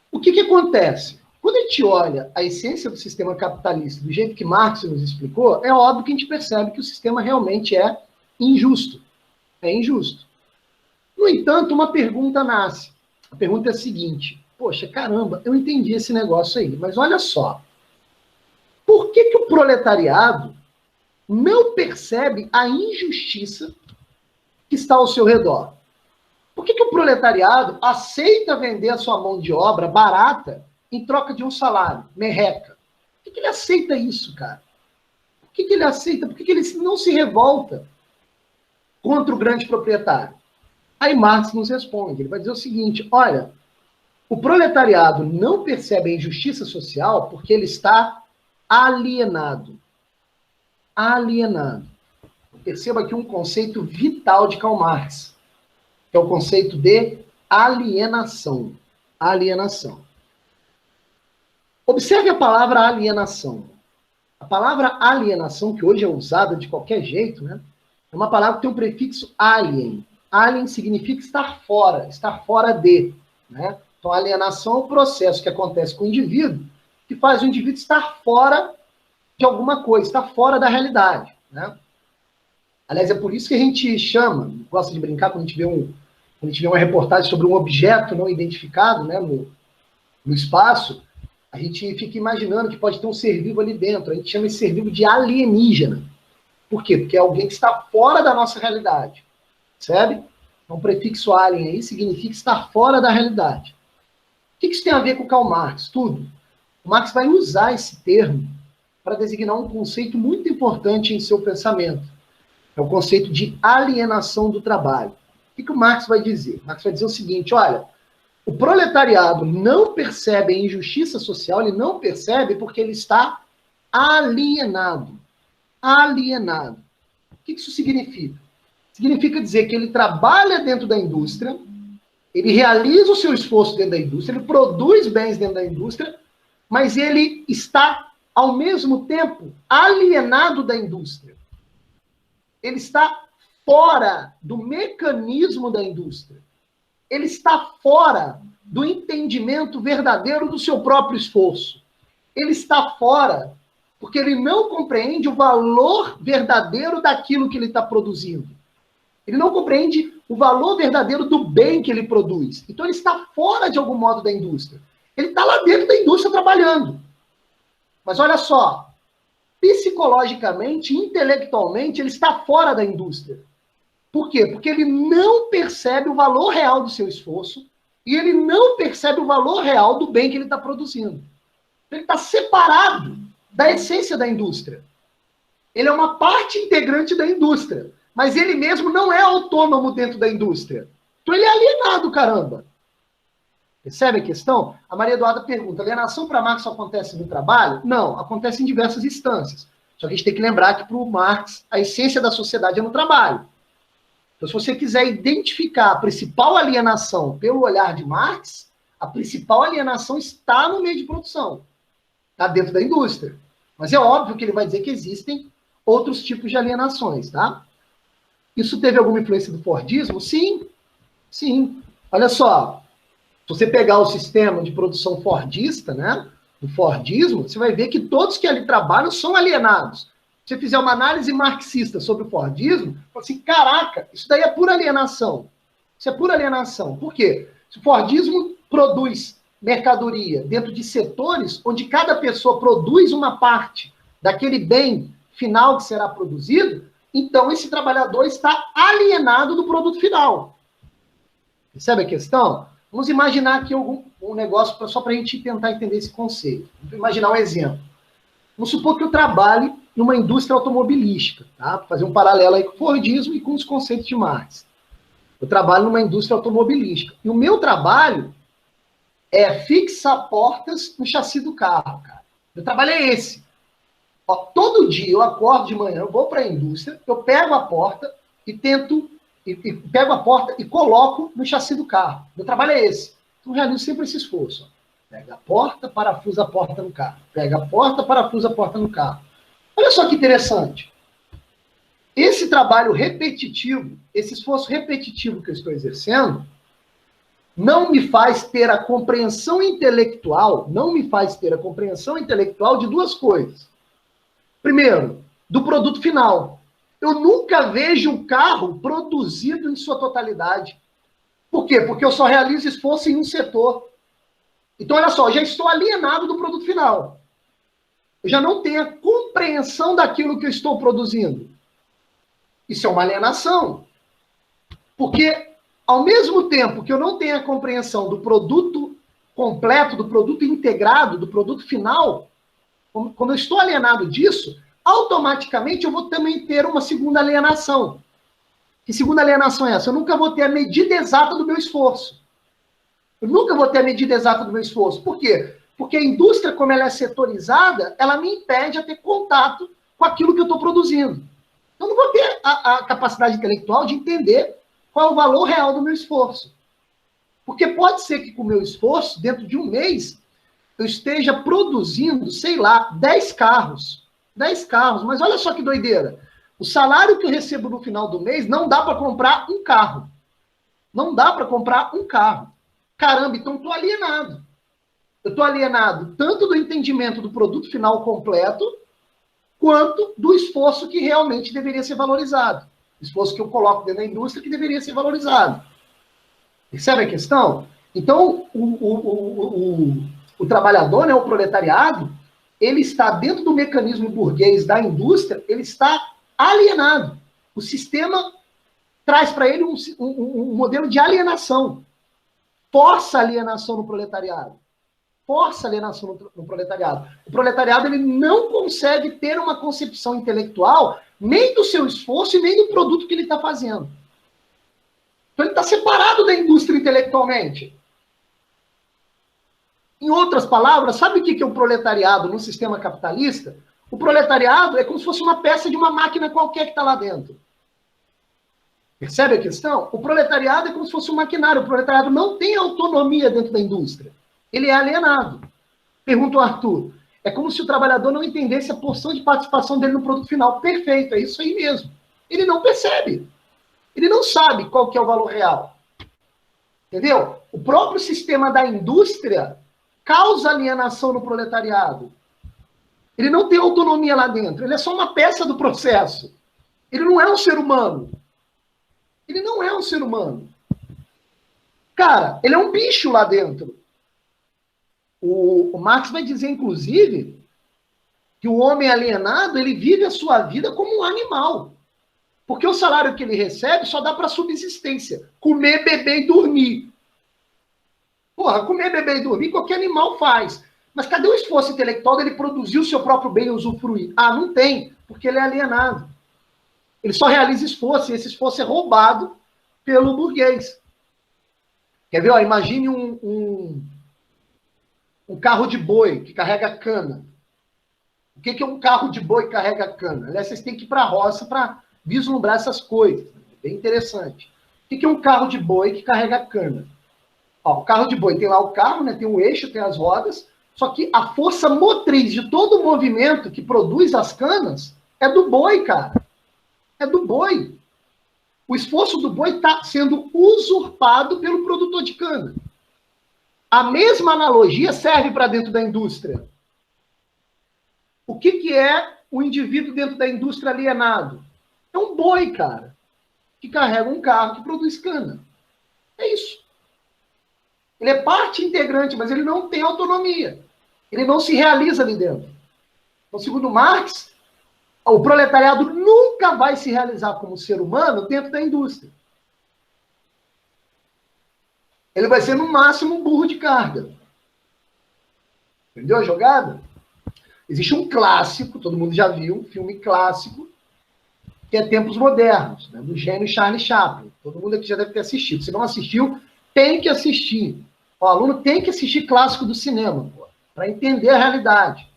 O que acontece? Quando a gente olha a essência do sistema capitalista do jeito que Marx nos explicou, é óbvio que a gente percebe que o sistema realmente é injusto. É injusto. No entanto, uma pergunta nasce. A pergunta é a seguinte: poxa, caramba, eu entendi esse negócio aí, mas olha só. Por que o proletariado não percebe a injustiça que está ao seu redor? Por que o proletariado aceita vender a sua mão de obra barata em troca de um salário, merreca? Por que ele aceita isso, cara? Por que ele aceita? Por que ele não se revolta contra o grande proprietário? Aí Marx nos responde, ele vai dizer o seguinte: olha, o proletariado não percebe a injustiça social porque ele está alienado. Alienado. Perceba aqui um conceito vital de Karl Marx, que é o conceito de alienação. Alienação. Observe a palavra alienação. A palavra alienação, que hoje é usada de qualquer jeito, né, é uma palavra que tem um prefixo alien. Alien significa estar fora de. Né? Então, alienação é o processo que acontece com o indivíduo, que faz o indivíduo estar fora de alguma coisa, estar fora da realidade. Né? Aliás, é por isso que a gente chama, gosta de brincar quando a gente vê uma reportagem sobre um objeto não identificado, né, no espaço, A gente fica imaginando que pode ter um ser vivo ali dentro. A gente chama esse ser vivo de alienígena. Por quê? Porque é alguém que está fora da nossa realidade. Percebe? Então, o prefixo alien aí significa estar fora da realidade. O que isso tem a ver com Karl Marx? Tudo. O Marx vai usar esse termo para designar um conceito muito importante em seu pensamento. É o conceito de alienação do trabalho. O que o Marx vai dizer? Marx vai dizer o seguinte, olha, o proletariado não percebe a injustiça social, ele não percebe porque ele está alienado. Alienado. O que isso significa? Significa dizer que ele trabalha dentro da indústria, ele realiza o seu esforço dentro da indústria, ele produz bens dentro da indústria, mas ele está, ao mesmo tempo, alienado da indústria. Ele está fora do mecanismo da indústria. Ele está fora do entendimento verdadeiro do seu próprio esforço. Ele está fora porque ele não compreende o valor verdadeiro daquilo que ele está produzindo. Ele não compreende o valor verdadeiro do bem que ele produz. Então ele está fora, de algum modo, da indústria. Ele está lá dentro da indústria trabalhando. Mas olha só, psicologicamente, intelectualmente, ele está fora da indústria. Por quê? Porque ele não percebe o valor real do seu esforço e ele não percebe o valor real do bem que ele está produzindo. Ele está separado da essência da indústria. Ele é uma parte integrante da indústria, mas ele mesmo não é autônomo dentro da indústria. Então ele é alienado, caramba. Percebe a questão? A Maria Eduarda pergunta, alienação para Marx só acontece no trabalho? Não, acontece em diversas instâncias. Só que a gente tem que lembrar que para o Marx, a essência da sociedade é no trabalho. Então, se você quiser identificar a principal alienação pelo olhar de Marx, a principal alienação está no meio de produção. Está dentro da indústria. Mas é óbvio que ele vai dizer que existem outros tipos de alienações, tá? Isso teve alguma influência do Fordismo? Sim. Sim. Olha só, se você pegar o sistema de produção fordista, né, do Fordismo, você vai ver que todos que ali trabalham são alienados. Se você fizer uma análise marxista sobre o Fordismo, fala assim, caraca, isso daí é pura alienação. Isso é pura alienação. Por quê? Se o Fordismo produz mercadoria dentro de setores onde cada pessoa produz uma parte daquele bem final que será produzido, então esse trabalhador está alienado do produto final. Percebe a questão? Vamos imaginar aqui um negócio só para a gente tentar entender esse conceito. Vamos imaginar um exemplo. Vamos supor que eu trabalhe numa indústria automobilística, tá? Para fazer um paralelo aí com o Fordismo e com os conceitos de Marx. Eu trabalho numa indústria automobilística. E o meu trabalho é fixar portas no chassi do carro, cara. Meu trabalho é esse. Ó, todo dia eu acordo de manhã, eu vou para a indústria, eu pego a porta e pego a porta e coloco no chassi do carro. Meu trabalho é esse. Então, eu realizo sempre esse esforço. Ó. Pega a porta, parafusa a porta no carro. Pega a porta, parafusa a porta no carro. Olha só que interessante. Esse trabalho repetitivo, esse esforço repetitivo que eu estou exercendo, não me faz ter a compreensão intelectual, de duas coisas. Primeiro, do produto final. Eu nunca vejo o carro produzido em sua totalidade. Por quê? Porque eu só realizo esforço em um setor. Então, olha só, eu já estou alienado do produto final. Eu já não tenho a compreensão daquilo que eu estou produzindo. Isso é uma alienação. Porque, ao mesmo tempo que eu não tenho a compreensão do produto completo, do produto integrado, do produto final, quando eu estou alienado disso, automaticamente eu vou também ter uma segunda alienação. Que segunda alienação é essa? Eu nunca vou ter a medida exata do meu esforço. Eu nunca vou ter a medida exata do meu esforço. Por quê? Porque a indústria, como ela é setorizada, ela me impede a ter contato com aquilo que eu estou produzindo. Eu não vou ter a capacidade intelectual de entender qual é o valor real do meu esforço. Porque pode ser que com o meu esforço, dentro de um mês, eu esteja produzindo, sei lá, 10 carros. 10 carros. Mas olha só que doideira. O salário que eu recebo no final do mês não dá para comprar um carro. Não dá para comprar um carro. Caramba, então eu estou alienado. Eu estou alienado tanto do entendimento do produto final completo, quanto do esforço que realmente deveria ser valorizado. O esforço que eu coloco dentro da indústria que deveria ser valorizado. Percebe a questão? Então, o trabalhador, né, o proletariado, ele está dentro do mecanismo burguês da indústria, ele está alienado. O sistema traz para ele um modelo de alienação. Força a alienação no proletariado. Força a alienação no proletariado. O proletariado ele não consegue ter uma concepção intelectual nem do seu esforço e nem do produto que ele está fazendo. Então ele está separado da indústria intelectualmente. Em outras palavras, sabe o que é o proletariado no sistema capitalista? O proletariado é como se fosse uma peça de uma máquina qualquer que está lá dentro. Percebe a questão? O proletariado é como se fosse um maquinário. O proletariado não tem autonomia dentro da indústria. Ele é alienado. Pergunta o Arthur. É como se o trabalhador não entendesse a porção de participação dele no produto final. Perfeito, é isso aí mesmo. Ele não percebe. Ele não sabe qual que é o valor real. Entendeu? O próprio sistema da indústria causa alienação no proletariado. Ele não tem autonomia lá dentro. Ele é só uma peça do processo. Ele não é um ser humano. Ele não é um ser humano. Cara, ele é um bicho lá dentro. O Marx vai dizer, inclusive, que o homem alienado, ele vive a sua vida como um animal. Porque o salário que ele recebe só dá para subsistência. Comer, beber e dormir. Porra, comer, beber e dormir qualquer animal faz. Mas cadê o esforço intelectual dele produzir o seu próprio bem e usufruir? Ah, não tem, porque ele é alienado. Ele só realiza esforço, e esse esforço é roubado pelo burguês. Quer ver? Ó, imagine um carro de boi que carrega cana. O que é um carro de boi que carrega cana? Aliás, vocês têm que ir para a roça para vislumbrar essas coisas. Bem interessante. O que é um carro de boi que carrega cana? Ó, o carro de boi tem lá o carro, né? Tem o eixo, tem as rodas, só que a força motriz de todo o movimento que produz as canas é do boi, cara. É do boi. O esforço do boi está sendo usurpado pelo produtor de cana. A mesma analogia serve para dentro da indústria. O que é o indivíduo dentro da indústria alienado? É um boi, cara, que carrega um carro que produz cana. É isso. Ele é parte integrante, mas ele não tem autonomia. Ele não se realiza ali dentro. Então, segundo Marx, o proletariado nunca vai se realizar como ser humano dentro da indústria. Ele vai ser, no máximo, um burro de carga. Entendeu a jogada? Existe um clássico, todo mundo já viu, um filme clássico, que é Tempos Modernos, né, do gênio Charlie Chaplin. Todo mundo aqui já deve ter assistido. Se não assistiu, tem que assistir. O aluno tem que assistir clássico do cinema, para entender a realidade.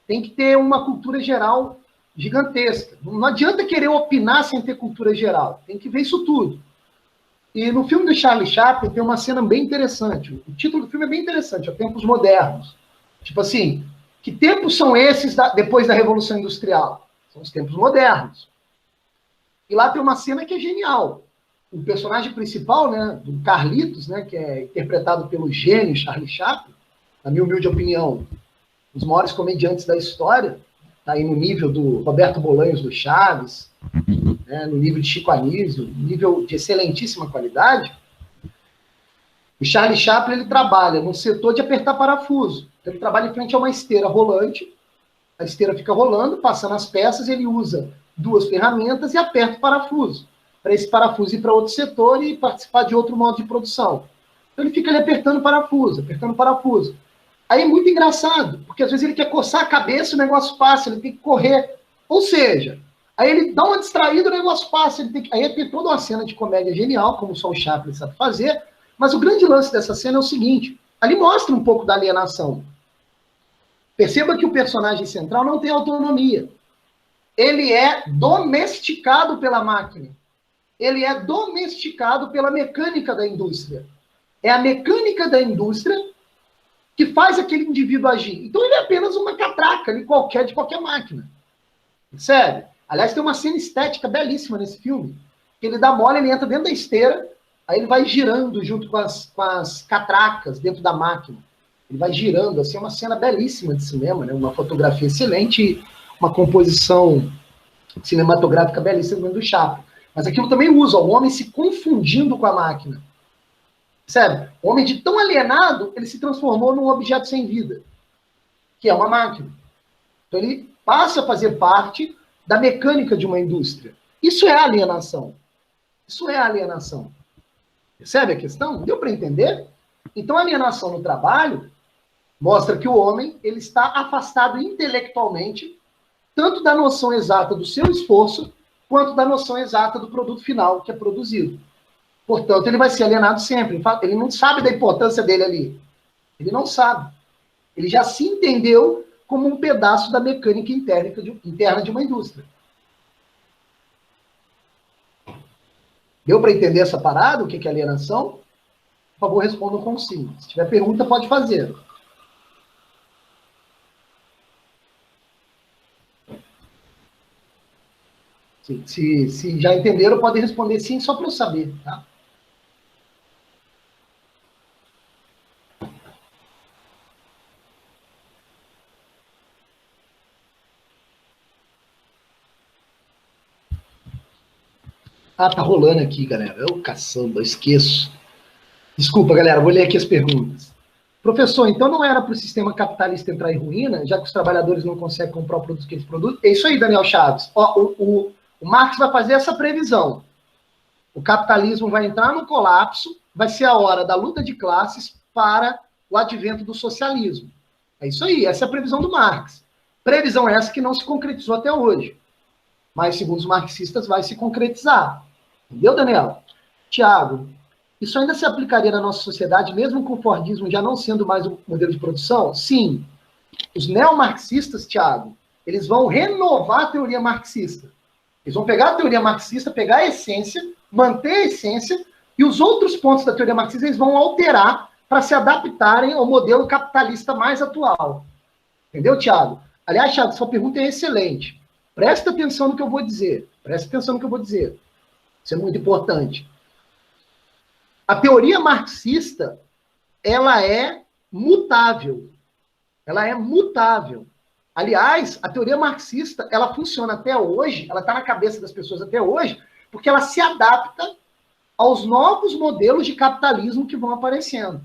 Tem que ter uma cultura geral gigantesca. Não adianta querer opinar sem ter cultura geral. Tem que ver isso tudo. E no filme do Charlie Chaplin tem uma cena bem interessante. O título do filme é bem interessante, é Tempos Modernos. Tipo assim, que tempos são esses depois da Revolução Industrial? São os tempos modernos. E lá tem uma cena que é genial. O personagem principal, né, do Carlitos, né, que é interpretado pelo gênio Charlie Chaplin, na minha humilde opinião, um dos maiores comediantes da história, está aí no nível do Roberto Bolanhos do Chaves, né, no nível de Chico Anísio, nível de excelentíssima qualidade. O Charlie Chaplin ele trabalha no setor de apertar parafuso. Então, ele trabalha em frente a uma esteira rolante, a esteira fica rolando, passando as peças, ele usa duas ferramentas e aperta o parafuso, para esse parafuso ir para outro setor e participar de outro modo de produção. Então ele fica ali apertando parafuso, apertando parafuso. Aí é muito engraçado, porque às vezes ele quer coçar a cabeça e o negócio passa, ele tem que correr. Ou seja, aí ele dá uma distraída, o negócio passa. Ele tem que... Aí tem toda uma cena de comédia genial, como só o Chaplin sabe fazer, mas o grande lance dessa cena é o seguinte, ali mostra um pouco da alienação. Perceba que o personagem central não tem autonomia. Ele é domesticado pela máquina. Ele é domesticado pela mecânica da indústria. É a mecânica da indústria que faz aquele indivíduo agir. Então ele é apenas uma catraca de qualquer máquina. Percebe? Aliás, tem uma cena estética belíssima nesse filme, que ele dá mole, ele entra dentro da esteira, aí ele vai girando junto com as catracas dentro da máquina. Ele vai girando, assim, é uma cena belíssima de cinema, né? Uma fotografia excelente, uma composição cinematográfica belíssima do Chaplin. Mas aquilo também usa o homem se confundindo com a máquina. Percebe? O homem de tão alienado, ele se transformou num objeto sem vida, que é uma máquina. Então ele passa a fazer parte da mecânica de uma indústria. Isso é alienação. Isso é alienação. Percebe a questão? Deu para entender? Então a alienação no trabalho mostra que o homem ele está afastado intelectualmente tanto da noção exata do seu esforço quanto da noção exata do produto final que é produzido. Portanto, ele vai ser alienado sempre. Ele não sabe da importância dele ali. Ele não sabe. Ele já se entendeu como um pedaço da mecânica interna de uma indústria. Deu para entender essa parada? O que é alienação? Por favor, respondam com sim. Se tiver pergunta, pode fazer. Se já entenderam, podem responder sim, só para eu saber, tá? Ah, tá rolando aqui, galera. Eu caçamba, eu esqueço. Desculpa, galera, vou ler aqui as perguntas. Professor, então não era para o sistema capitalista entrar em ruína, já que os trabalhadores não conseguem comprar o produto que eles produzem? É isso aí, Daniel Chaves. Ó, o Marx vai fazer essa previsão. O capitalismo vai entrar no colapso, vai ser a hora da luta de classes para o advento do socialismo. É isso aí, essa é a previsão do Marx. Previsão essa que não se concretizou até hoje. Mas, segundo os marxistas, vai se concretizar. Entendeu, Daniel? Tiago, isso ainda se aplicaria na nossa sociedade, mesmo com o Fordismo já não sendo mais o modelo de produção? Sim. Os neomarxistas, Tiago, eles vão renovar a teoria marxista. Eles vão pegar a teoria marxista, pegar a essência, manter a essência, e os outros pontos da teoria marxista eles vão alterar para se adaptarem ao modelo capitalista mais atual. Entendeu, Tiago? Aliás, Tiago, sua pergunta é excelente. Presta atenção no que eu vou dizer. Presta atenção no que eu vou dizer. Isso é muito importante. A teoria marxista, ela é mutável. Ela é mutável. Aliás, a teoria marxista, ela funciona até hoje, ela está na cabeça das pessoas até hoje, porque ela se adapta aos novos modelos de capitalismo que vão aparecendo.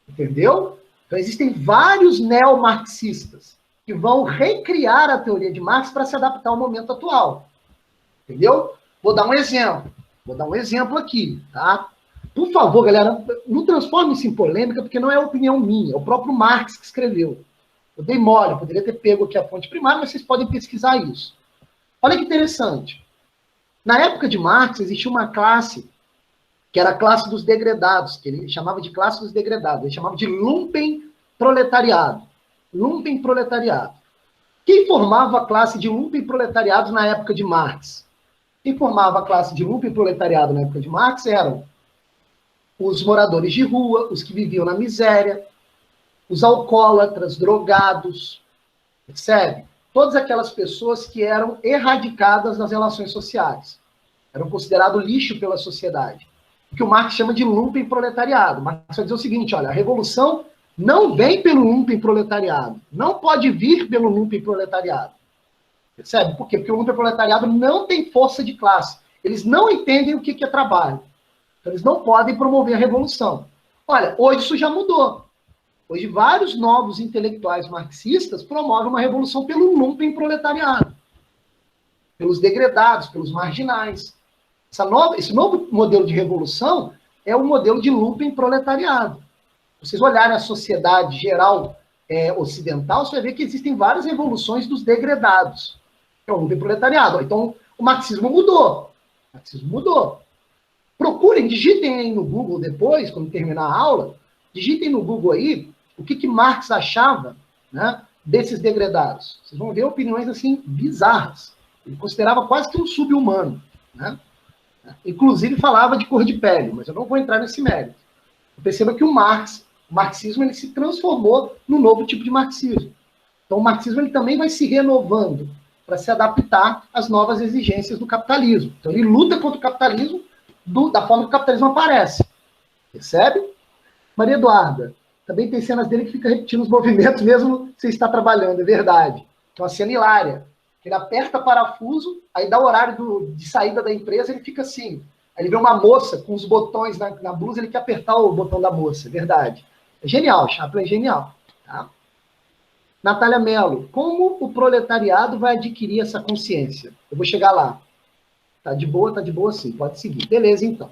Entendeu? Então, existem vários neomarxistas que vão recriar a teoria de Marx para se adaptar ao momento atual. Entendeu? Vou dar um exemplo. Vou dar um exemplo aqui, tá? Por favor, galera, não transforme isso em polêmica, porque não é opinião minha, é o próprio Marx que escreveu. Eu dei mole, eu poderia ter pego aqui a fonte primária, mas vocês podem pesquisar isso. Olha que interessante. Na época de Marx, existia uma classe, que era a classe dos degredados, que ele chamava de classe dos degredados, ele chamava de lumpenproletariado. Lumpenproletariado. Quem formava a classe de lumpenproletariados na época de Marx? Quem formava a classe de lumpenproletariado na época de Marx eram os moradores de rua, os que viviam na miséria, os alcoólatras, drogados, percebe? Todas aquelas pessoas que eram erradicadas das relações sociais. Eram considerados lixo pela sociedade. O que o Marx chama de lumpenproletariado. Marx vai dizer o seguinte, olha, a revolução não vem pelo lumpenproletariado. Não pode vir pelo lumpenproletariado. Percebe? Por quê? Porque o lumpenproletariado não tem força de classe. Eles não entendem o que é trabalho. Então, eles não podem promover a revolução. Olha, hoje isso já mudou. Hoje, vários novos intelectuais marxistas promovem uma revolução pelo lumpenproletariado. Pelos degredados, pelos marginais. Esse novo modelo de revolução é o modelo de lumpenproletariado. Se vocês olharem a sociedade geral ocidental, você vai ver que existem várias revoluções dos degredados. É o lumpenproletariado. Então, o marxismo mudou. O marxismo mudou. Procurem, digitem aí no Google depois, quando terminar a aula, digitem no Google aí o que Marx achava, né, desses degredados. Vocês vão ver opiniões assim bizarras. Ele considerava quase que um sub-humano, né? Inclusive falava de cor de pele, mas eu não vou entrar nesse mérito. Perceba que o marxismo ele se transformou num novo tipo de marxismo. Então o marxismo ele também vai se renovando para se adaptar às novas exigências do capitalismo. Então ele luta contra o capitalismo da forma que o capitalismo aparece. Percebe? Maria Eduarda, também tem cenas dele que fica repetindo os movimentos mesmo que você está trabalhando, é verdade. Então a cena hilária. Ele aperta parafuso, aí dá o horário de saída da empresa, ele fica assim. Aí ele vê uma moça com os botões na blusa, ele quer apertar o botão da moça, é verdade. É genial, Chaplin é genial. Tá? Natália Mello, como o proletariado vai adquirir essa consciência? Eu vou chegar lá. Tá de boa sim, pode seguir. Beleza, então.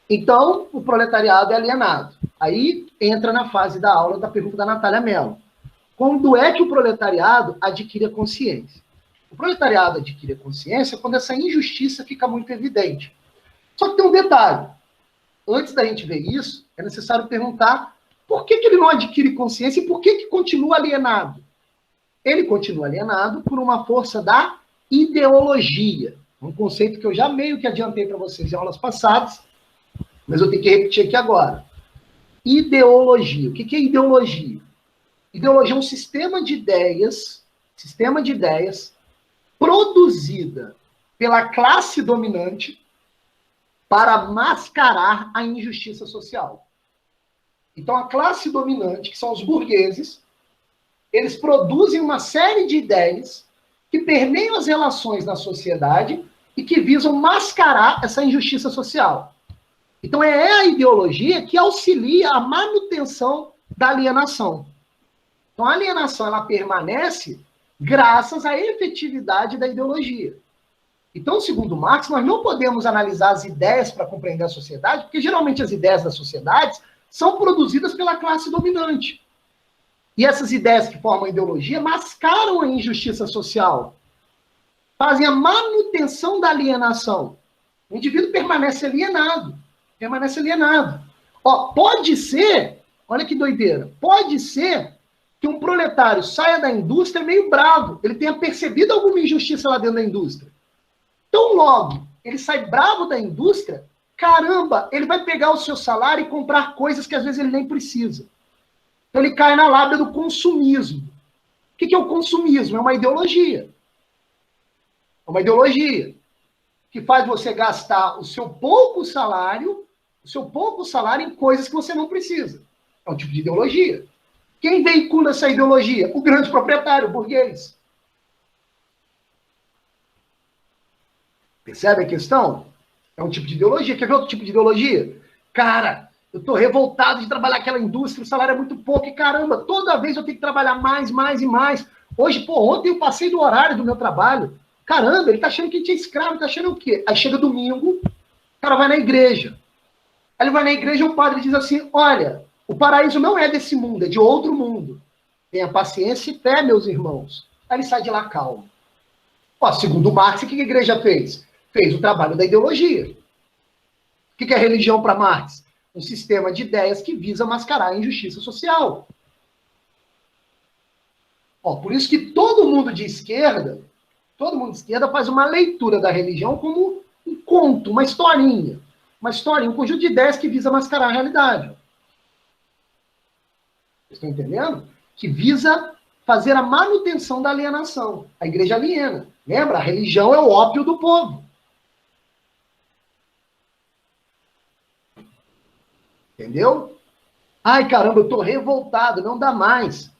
Então, o proletariado é alienado. Aí entra na fase da aula da pergunta da Natália Mello. Quando é que o proletariado adquire a consciência? O proletariado adquire a consciência quando essa injustiça fica muito evidente. Só que tem um detalhe. Antes da gente ver isso, é necessário perguntar por que ele não adquire consciência e por que continua alienado. Ele continua alienado por uma força da ideologia. Um conceito que eu já meio que adiantei para vocês em aulas passadas, mas eu tenho que repetir aqui agora. Ideologia. O que é ideologia? Ideologia é um sistema de ideias produzida pela classe dominante para mascarar a injustiça social. Então, a classe dominante, que são os burgueses, eles produzem uma série de ideias que permeiam as relações na sociedade e que visam mascarar essa injustiça social. Então, é a ideologia que auxilia a manutenção da alienação. Então, a alienação ela permanece graças à efetividade da ideologia. Então, segundo Marx, nós não podemos analisar as ideias para compreender a sociedade, porque geralmente as ideias das sociedades são produzidas pela classe dominante. E essas ideias que formam a ideologia mascaram a injustiça social, fazem a manutenção da alienação. O indivíduo permanece alienado. Ó, pode ser, olha que doideira, pode ser que um proletário saia da indústria meio bravo, ele tenha percebido alguma injustiça lá dentro da indústria. Tão logo ele sai bravo da indústria, caramba, ele vai pegar o seu salário e comprar coisas que às vezes ele nem precisa. Então ele cai na lábia do consumismo. O que é o consumismo? É uma ideologia. É uma ideologia que faz você gastar o seu pouco salário em coisas que você não precisa. É um tipo de ideologia. Quem veicula essa ideologia? O grande proprietário, o burguês. Percebe a questão? É um tipo de ideologia. Quer ver outro tipo de ideologia? Cara, eu tô revoltado de trabalhar naquela indústria, o salário é muito pouco, e caramba, toda vez eu tenho que trabalhar mais e mais. Hoje, ontem eu passei do horário do meu trabalho. Caramba, ele tá achando que a gente é escravo, tá achando o quê? Aí chega domingo, o cara vai na igreja. Aí ele vai na igreja e o padre diz assim, olha, o paraíso não é desse mundo, é de outro mundo. Tenha paciência e fé, meus irmãos. Aí ele sai de lá calmo. Ó, segundo Marx, o que a igreja fez? Fez o trabalho da ideologia. O que é religião para Marx? Um sistema de ideias que visa mascarar a injustiça social. Ó, por isso que todo mundo de esquerda faz uma leitura da religião como um conto, uma historinha, um conjunto de ideias que visa mascarar a realidade. Vocês estão entendendo? Que visa fazer a manutenção da alienação. A igreja aliena. Lembra? A religião é o ópio do povo. Entendeu? Ai, caramba, eu tô revoltado, não dá mais.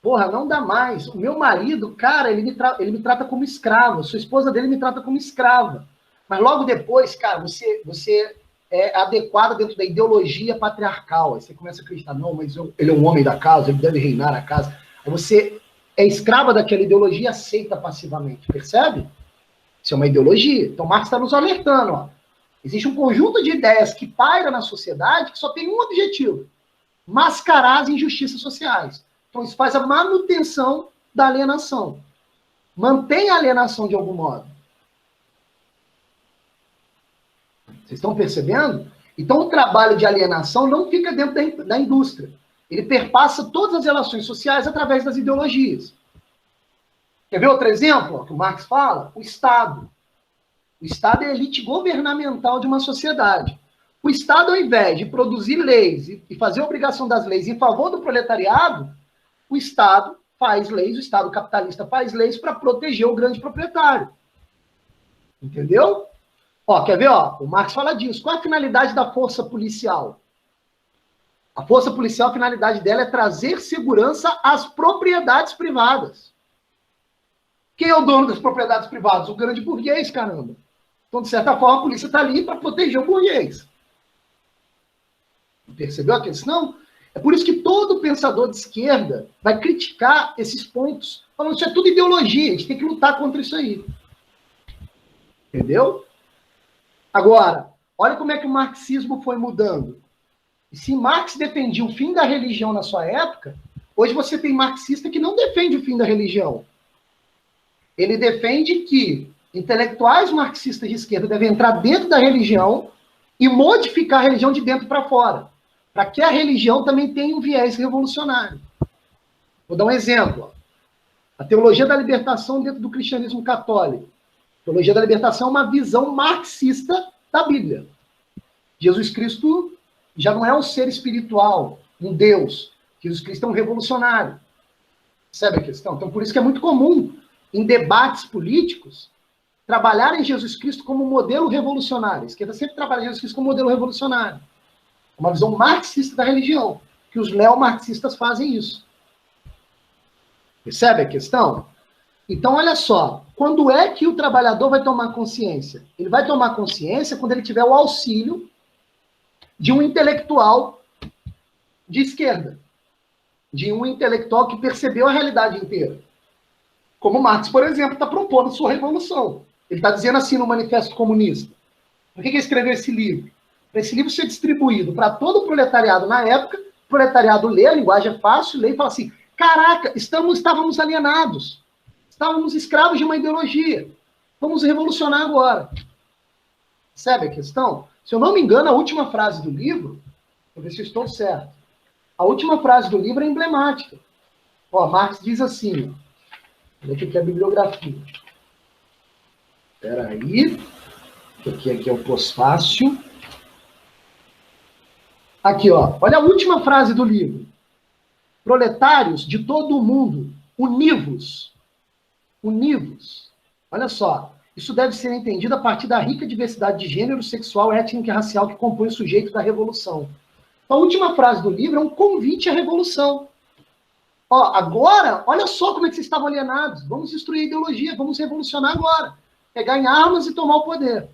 Porra, não dá mais. O meu marido, cara, ele me trata como escravo. Sua esposa dele me trata como escrava. Mas logo depois, cara, você é adequado dentro da ideologia patriarcal. Aí você começa a acreditar, não, mas ele é um homem da casa, ele deve reinar a casa. Aí você é escrava daquela ideologia e aceita passivamente. Percebe? Isso é uma ideologia. Então, Marx está nos alertando, ó. Existe um conjunto de ideias que paira na sociedade que só tem um objetivo: mascarar as injustiças sociais. Então, isso faz a manutenção da alienação. Mantém a alienação de algum modo. Vocês estão percebendo? Então, o trabalho de alienação não fica dentro da indústria. Ele perpassa todas as relações sociais através das ideologias. Quer ver outro exemplo que o Marx fala? O Estado. O Estado é a elite governamental de uma sociedade. O Estado, ao invés de produzir leis e fazer a obrigação das leis em favor do proletariado, o Estado faz leis, o Estado capitalista faz leis para proteger o grande proprietário. Entendeu? Ó, quer ver? Ó, o Marx fala disso. Qual é a finalidade da força policial? A força policial, a finalidade dela é trazer segurança às propriedades privadas. Quem é o dono das propriedades privadas? O grande burguês, caramba. Então, de certa forma, a polícia está ali para proteger o burguês. Percebeu a questão? É por isso que todo pensador de esquerda vai criticar esses pontos, falando que isso é tudo ideologia, a gente tem que lutar contra isso aí. Entendeu? Agora, olha como é que o marxismo foi mudando. E se Marx defendia o fim da religião na sua época, hoje você tem marxista que não defende o fim da religião. Ele defende que intelectuais marxistas de esquerda devem entrar dentro da religião e modificar a religião de dentro para fora, para que a religião também tenha um viés revolucionário. Vou dar um exemplo. A teologia da libertação dentro do cristianismo católico. A teologia da libertação é uma visão marxista da Bíblia. Jesus Cristo já não é um ser espiritual, um Deus. Jesus Cristo é um revolucionário. Percebe a questão? Então, por isso que é muito comum, em debates políticos, trabalhar em Jesus Cristo como modelo revolucionário. A esquerda sempre trabalha em Jesus Cristo como modelo revolucionário. Uma visão marxista da religião, que os neomarxistas fazem isso. Percebe a questão? Então, olha só, quando é que o trabalhador vai tomar consciência? Ele vai tomar consciência quando ele tiver o auxílio de um intelectual de esquerda, de um intelectual que percebeu a realidade inteira. Como Marx, por exemplo, está propondo sua revolução. Ele está dizendo assim no Manifesto Comunista. Por que ele escreveu esse livro? Para esse livro ser distribuído para todo o proletariado na época, o proletariado lê, a linguagem é fácil, lê e fala assim, caraca, estávamos alienados, estávamos escravos de uma ideologia, vamos revolucionar agora. Percebe a questão? Se eu não me engano, a última frase do livro, vou ver se eu estou certo, a última frase do livro é emblemática. Ó, Marx diz assim, olha aqui que é a bibliografia. Espera aí, aqui é o pós-fácil. Aqui, ó, olha a última frase do livro. Proletários de todo o mundo, univos. Univos. Olha só, isso deve ser entendido a partir da rica diversidade de gênero, sexual, étnico e racial que compõe o sujeito da revolução. A última frase do livro é um convite à revolução. Ó, agora, olha só como é que vocês estavam alienados. Vamos destruir a ideologia, vamos revolucionar agora. Pegar em armas e tomar o poder.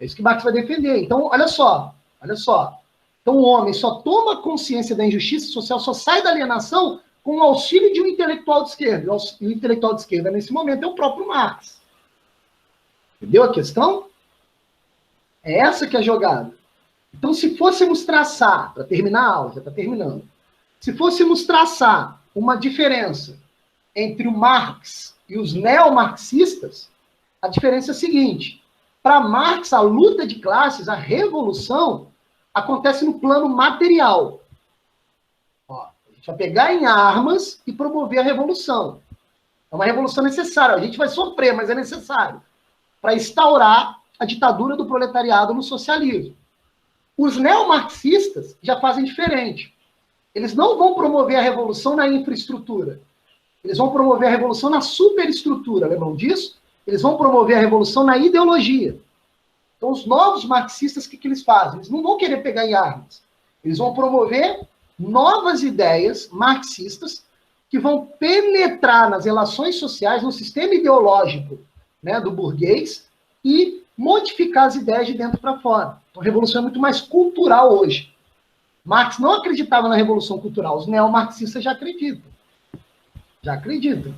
É isso que Marx vai defender. Então, olha só, olha só. Então, o homem só toma consciência da injustiça social, só sai da alienação com o auxílio de um intelectual de esquerda. E o intelectual de esquerda, nesse momento, é o próprio Marx. Entendeu a questão? É essa que é a jogada. Então, se fôssemos traçar, para terminar a aula, já está terminando, se fôssemos traçar uma diferença entre o Marx e os neomarxistas, a diferença é a seguinte: para Marx, a luta de classes, a revolução, acontece no plano material. Ó, a gente vai pegar em armas e promover a revolução. É uma revolução necessária. A gente vai sofrer, mas é necessário para instaurar a ditadura do proletariado no socialismo. Os neomarxistas já fazem diferente. Eles não vão promover a revolução na infraestrutura. Eles vão promover a revolução na superestrutura. Lembram disso? Eles vão promover a revolução na ideologia. Então, os novos marxistas, o que eles fazem? Eles não vão querer pegar em armas. Eles vão promover novas ideias marxistas que vão penetrar nas relações sociais, no sistema ideológico, né, do burguês e modificar as ideias de dentro para fora. Então, a revolução é muito mais cultural hoje. Marx não acreditava na revolução cultural. Os neomarxistas já acreditam. Já acreditam.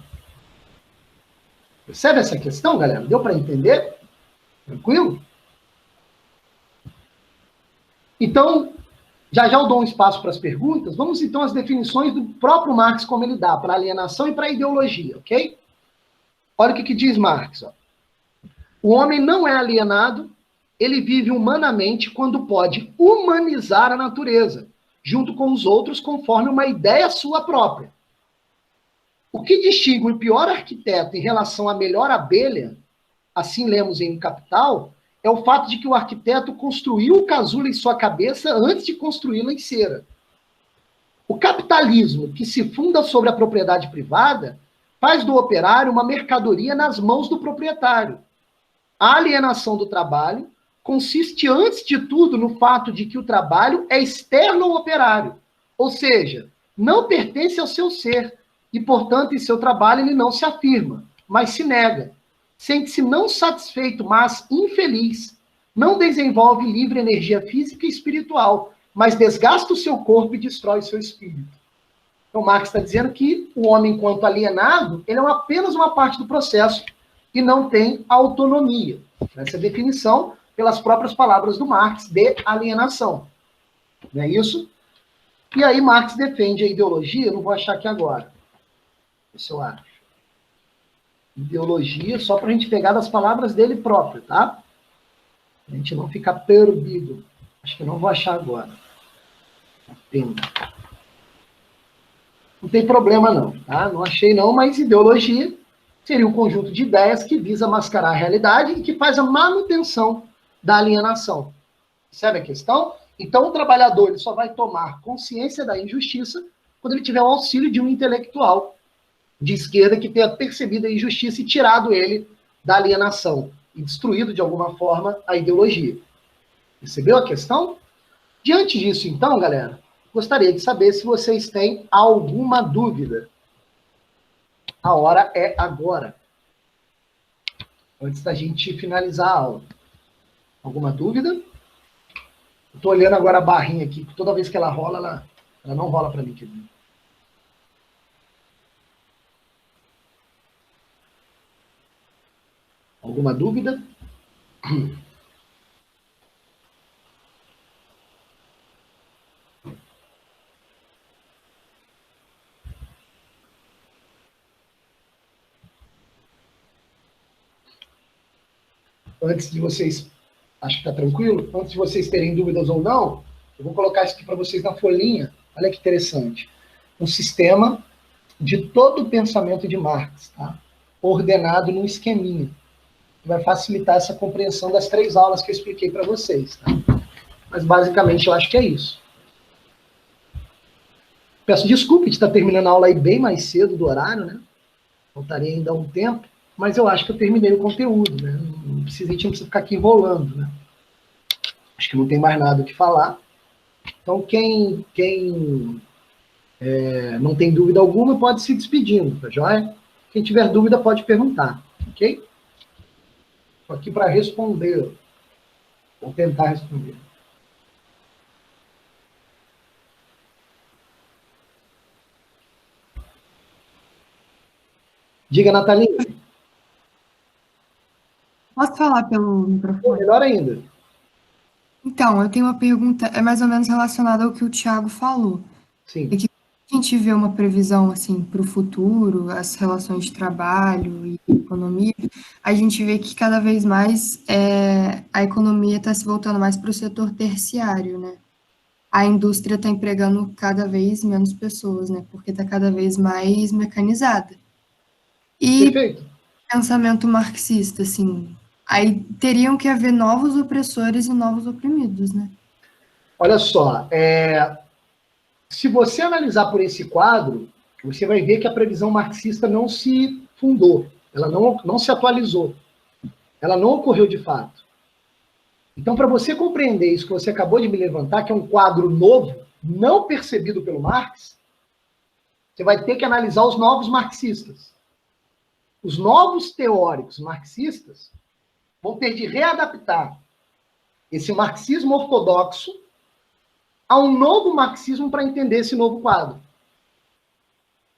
Percebe essa questão, galera? Deu para entender? Tranquilo? Então, já eu dou um espaço para as perguntas. Vamos, então, às definições do próprio Marx, como ele dá para alienação e para ideologia, ok? Olha o que diz Marx. Ó. O homem não é alienado, ele vive humanamente quando pode humanizar a natureza, junto com os outros, conforme uma ideia sua própria. O que distingue o pior arquiteto em relação à melhor abelha, assim lemos em Capital, é o fato de que o arquiteto construiu o casulo em sua cabeça antes de construí-lo em cera. O capitalismo, que se funda sobre a propriedade privada, faz do operário uma mercadoria nas mãos do proprietário. A alienação do trabalho consiste, antes de tudo, no fato de que o trabalho é externo ao operário, ou seja, não pertence ao seu ser, e, portanto, em seu trabalho ele não se afirma, mas se nega. sente-se não satisfeito, mas infeliz, não desenvolve livre energia física e espiritual, mas desgasta o seu corpo e destrói o seu espírito. Então, Marx está dizendo que o homem, enquanto alienado, ele é apenas uma parte do processo e não tem autonomia. Essa é a definição, pelas próprias palavras do Marx, de alienação. Não é isso? E aí Marx defende a ideologia, eu não vou achar aqui agora. Isso eu acho. Ideologia, só para a gente pegar das palavras dele próprio, tá? A gente não ficar perdido. Acho que não vou achar agora. Pena. Não tem problema não, tá? Não achei não, mas ideologia seria um conjunto de ideias que visa mascarar a realidade e que faz a manutenção da alienação. Sabe a questão? Então o trabalhador ele só vai tomar consciência da injustiça quando ele tiver o auxílio de um intelectual de esquerda que tenha percebido a injustiça e tirado ele da alienação e destruído de alguma forma a ideologia. Percebeu a questão? Diante disso, então, galera, gostaria de saber se vocês têm alguma dúvida. A hora é agora. Antes da gente finalizar a aula. Alguma dúvida? Estou olhando agora a barrinha aqui. Toda vez que ela rola, ela não rola para mim. Querido. Alguma dúvida? Antes de vocês, acho que está tranquilo, antes de vocês terem dúvidas ou não, eu vou colocar isso aqui para vocês na folhinha. Olha que interessante. Um sistema de todo o pensamento de Marx, tá? Ordenado num esqueminha, que vai facilitar essa compreensão das 3 aulas que eu expliquei para vocês. Tá? Mas, basicamente, eu acho que é isso. Peço desculpa de estar terminando a aula aí bem mais cedo do horário, né? Faltaria ainda um tempo, mas eu acho que eu terminei o conteúdo, né? A gente não precisa ficar aqui enrolando, né? Acho que não tem mais nada o que falar. Então, quem não tem dúvida alguma, pode se despedindo, tá joia? Quem tiver dúvida, pode perguntar, ok? Estou aqui para responder. Vou tentar responder. Diga, Natalinha. Posso falar pelo microfone? Melhor ainda. Então, eu tenho uma pergunta, é mais ou menos relacionada ao que o Thiago falou. Sim. É que a gente vê uma previsão assim para o futuro, as relações de trabalho e economia, a gente vê que cada vez mais a economia está se voltando mais para o setor terciário, né? A indústria está empregando cada vez menos pessoas, né? Porque está cada vez mais mecanizada. E Perfeito. pensamento marxista, assim, aí teriam que haver novos opressores e novos oprimidos, né? Olha só, se você analisar por esse quadro, você vai ver que a previsão marxista não se fundou, ela não se atualizou, ela não ocorreu de fato. Então, para você compreender isso que você acabou de me levantar, que é um quadro novo, não percebido pelo Marx, você vai ter que analisar os novos marxistas. Os novos teóricos marxistas vão ter de readaptar esse marxismo ortodoxo a um novo marxismo para entender esse novo quadro.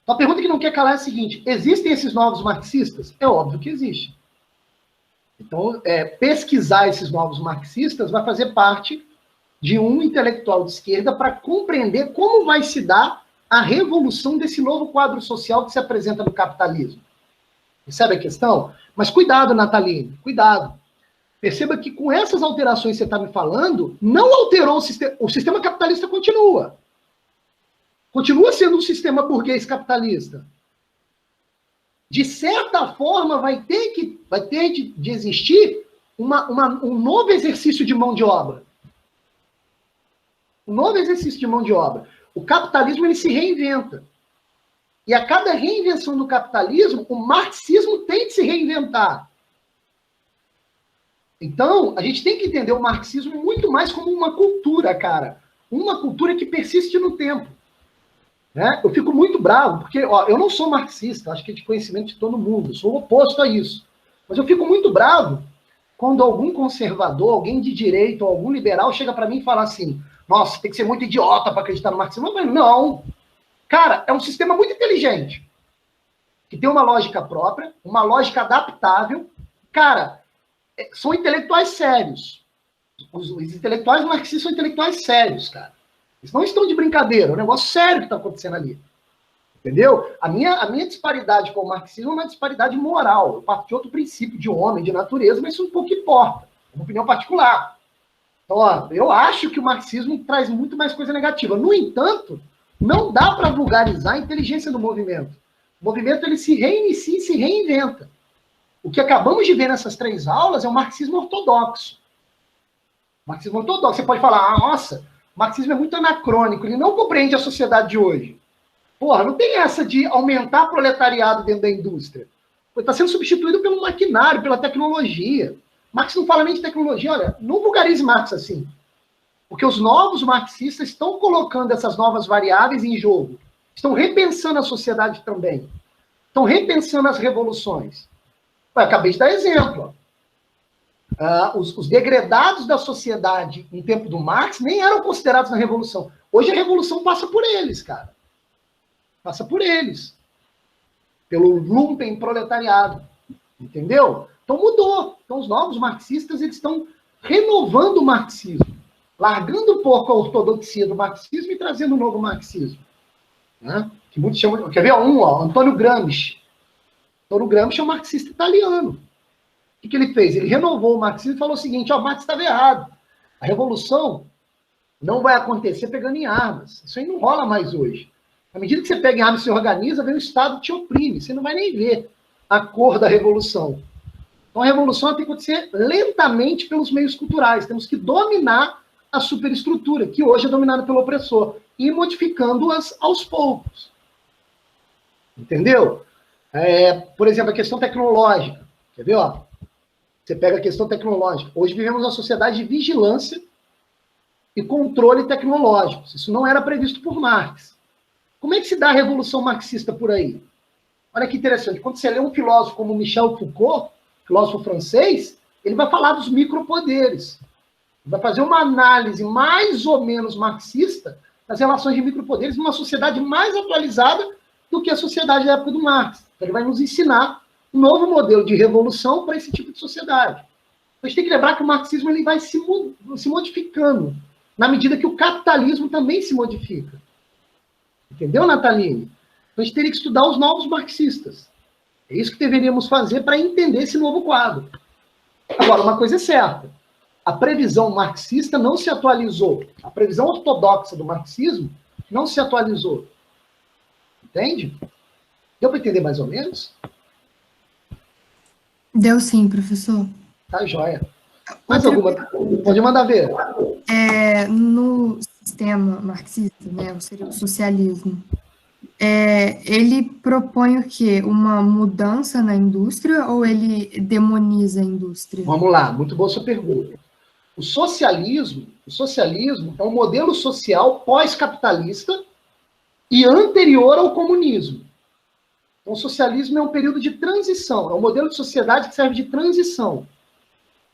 Então, a pergunta que não quer calar é a seguinte: existem esses novos marxistas? É óbvio que existe. Então, pesquisar esses novos marxistas vai fazer parte de um intelectual de esquerda para compreender como vai se dar a revolução desse novo quadro social que se apresenta no capitalismo. Percebe a questão? Mas cuidado, Nataline, cuidado. Perceba que com essas alterações que você está me falando, não alterou o sistema capitalista continua. Continua sendo um sistema burguês capitalista. De certa forma, vai ter de existir um novo exercício de mão de obra. Um novo exercício de mão de obra. O capitalismo ele se reinventa. E a cada reinvenção do capitalismo, o marxismo tem de se reinventar. Então, a gente tem que entender o marxismo muito mais como uma cultura, cara. Uma cultura que persiste no tempo. Né? Eu fico muito bravo, porque eu não sou marxista, acho que é de conhecimento de todo mundo, eu sou o oposto a isso. Mas eu fico muito bravo quando algum conservador, alguém de direita ou algum liberal chega para mim e fala assim, nossa, tem que ser muito idiota para acreditar no marxismo. Mas não. Cara, é um sistema muito inteligente, que tem uma lógica própria, uma lógica adaptável. Cara, são intelectuais sérios. Os intelectuais marxistas são intelectuais sérios, cara. Eles não estão de brincadeira, é um negócio sério que está acontecendo ali. Entendeu? A minha disparidade com o marxismo é uma disparidade moral. Eu parto de outro princípio de homem, de natureza, mas isso um pouco importa. É uma opinião particular. Então, ó, eu acho que o marxismo traz muito mais coisa negativa. No entanto, não dá para vulgarizar a inteligência do movimento. O movimento ele se reinicia e se reinventa. O que acabamos de ver nessas 3 aulas é o marxismo ortodoxo. O marxismo ortodoxo. Você pode falar, nossa, o marxismo é muito anacrônico, ele não compreende a sociedade de hoje. Porra, não tem essa de aumentar o proletariado dentro da indústria. Está sendo substituído pelo maquinário, pela tecnologia. Marx não fala nem de tecnologia. Olha, não vulgarize Marx assim. Porque os novos marxistas estão colocando essas novas variáveis em jogo. Estão repensando a sociedade também. Estão repensando as revoluções. Eu acabei de dar exemplo. Os degredados da sociedade em tempo do Marx nem eram considerados na Revolução. Hoje a Revolução passa por eles, cara. Passa por eles. Pelo lumpen proletariado. Entendeu? Então mudou. Então os novos marxistas eles estão renovando o marxismo. Largando um pouco a ortodoxia do marxismo e trazendo um novo marxismo. Né? Que muitos chamam... Quer ver? Antônio Gramsci. Antônio Gramsci é um marxista italiano. O que ele fez? Ele renovou o marxismo e falou o seguinte, Marx estava errado. A revolução não vai acontecer pegando em armas. Isso aí não rola mais hoje. À medida que você pega em armas e se organiza, vem o Estado te oprime. Você não vai nem ver a cor da revolução. Então a revolução tem que acontecer lentamente pelos meios culturais. Temos que dominar a superestrutura, que hoje é dominada pelo opressor, e modificando-as aos poucos. Entendeu? Por exemplo, a questão tecnológica. Quer ver? Você pega a questão tecnológica. Hoje vivemos uma sociedade de vigilância e controle tecnológicos. Isso não era previsto por Marx. Como é que se dá a revolução marxista por aí? Olha que interessante. Quando você lê um filósofo como Michel Foucault, filósofo francês, ele vai falar dos micropoderes. Ele vai fazer uma análise mais ou menos marxista das relações de micropoderes numa sociedade mais atualizada do que a sociedade da época do Marx. Então, ele vai nos ensinar um novo modelo de revolução para esse tipo de sociedade. A gente tem que lembrar que o marxismo ele vai se modificando na medida que o capitalismo também se modifica. Entendeu, Nataline? Então a gente teria que estudar os novos marxistas. É isso que deveríamos fazer para entender esse novo quadro. Agora, uma coisa é certa. A previsão marxista não se atualizou. A previsão ortodoxa do marxismo não se atualizou. Entende? Deu para entender mais ou menos? Deu sim, professor. Tá, joia. Mais alguma? Pode mandar ver. No sistema marxista, né, seria o socialismo, ele propõe o quê? Uma mudança na indústria ou ele demoniza a indústria? Vamos lá, muito boa sua pergunta. O socialismo é um modelo social pós-capitalista e anterior ao comunismo. Então, o socialismo é um período de transição, é um modelo de sociedade que serve de transição.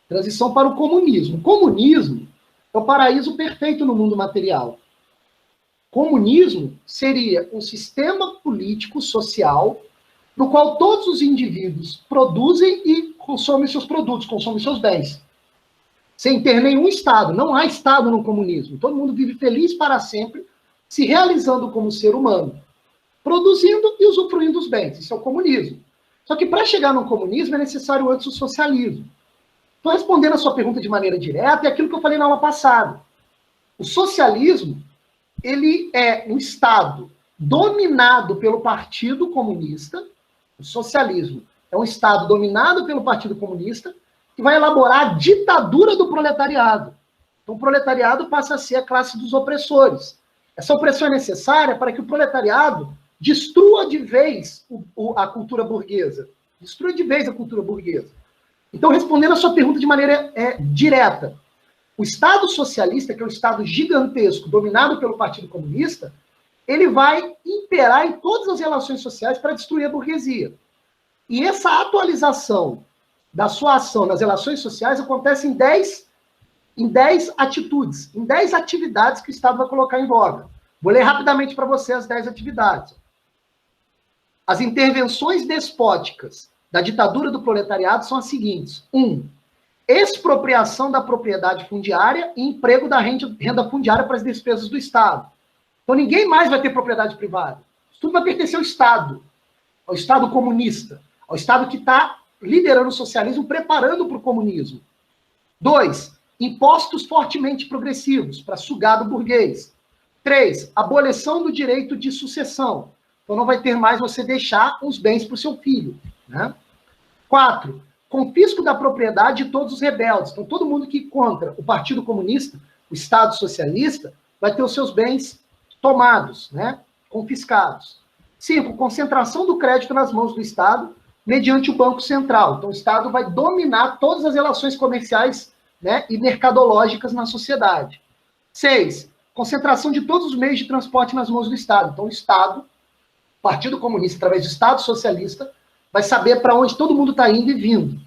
Transição para o comunismo. O comunismo é o paraíso perfeito no mundo material. Comunismo seria um sistema político, social, no qual todos os indivíduos produzem e consomem seus produtos, consomem seus bens. Sem ter nenhum Estado. Não há Estado no comunismo. Todo mundo vive feliz para sempre, se realizando como ser humano, produzindo e usufruindo dos bens. Isso é o comunismo. Só que para chegar no comunismo é necessário antes o socialismo. Estou respondendo a sua pergunta de maneira direta, é aquilo que eu falei na aula passada. O socialismo, ele é um Estado dominado pelo Partido Comunista. O socialismo é um Estado dominado pelo Partido Comunista que vai elaborar a ditadura do proletariado. Então, o proletariado passa a ser a classe dos opressores. Essa opressão é necessária para que o proletariado destrua de vez a cultura burguesa. Destrua de vez a cultura burguesa. Então, respondendo a sua pergunta de maneira direta, o Estado socialista, que é um Estado gigantesco, dominado pelo Partido Comunista, ele vai imperar em todas as relações sociais para destruir a burguesia. E essa atualização da sua ação nas relações sociais acontece em 10 atitudes, em 10 atividades que o Estado vai colocar em voga. Vou ler rapidamente para você as 10 atividades. As intervenções despóticas da ditadura do proletariado são as seguintes. 1. Expropriação da propriedade fundiária e emprego da renda fundiária para as despesas do Estado. Então ninguém mais vai ter propriedade privada. Isso tudo vai pertencer ao Estado comunista, ao Estado que está liderando o socialismo, preparando para o comunismo. 2. Impostos fortemente progressivos, para sugar do burguês. 3. Abolição do direito de sucessão. Então não vai ter mais você deixar os bens para o seu filho. Né? 4. Confisco da propriedade de todos os rebeldes. Então todo mundo que contra o Partido Comunista, o Estado Socialista, vai ter os seus bens tomados, né? Confiscados. 5. Concentração do crédito nas mãos do Estado, mediante o Banco Central. Então o Estado vai dominar todas as relações comerciais, né, e mercadológicas na sociedade. 6. Concentração de todos os meios de transporte nas mãos do Estado. Então o Estado, o Partido Comunista, através do Estado Socialista, vai saber para onde todo mundo está indo e vindo.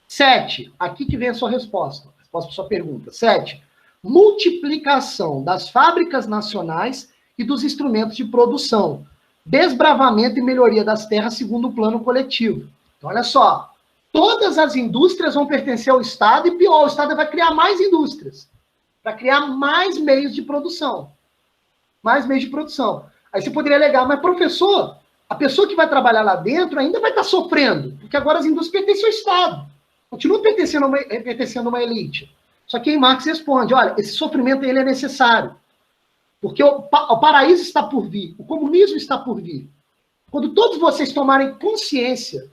7. Aqui que vem a sua resposta. Resposta para a sua pergunta. 7. Multiplicação das fábricas nacionais e dos instrumentos de produção. Desbravamento e melhoria das terras segundo o plano coletivo. Então, olha só. Todas as indústrias vão pertencer ao Estado e, pior, o Estado vai criar mais indústrias. Para criar mais meios de produção. Mais meios de produção. Aí você poderia alegar, mas professor, a pessoa que vai trabalhar lá dentro ainda vai estar sofrendo, porque agora as indústrias pertencem ao Estado. Continua pertencendo a uma elite. Só que aí Marx responde, olha, esse sofrimento ele é necessário. Porque o paraíso está por vir, o comunismo está por vir. Quando todos vocês tomarem consciência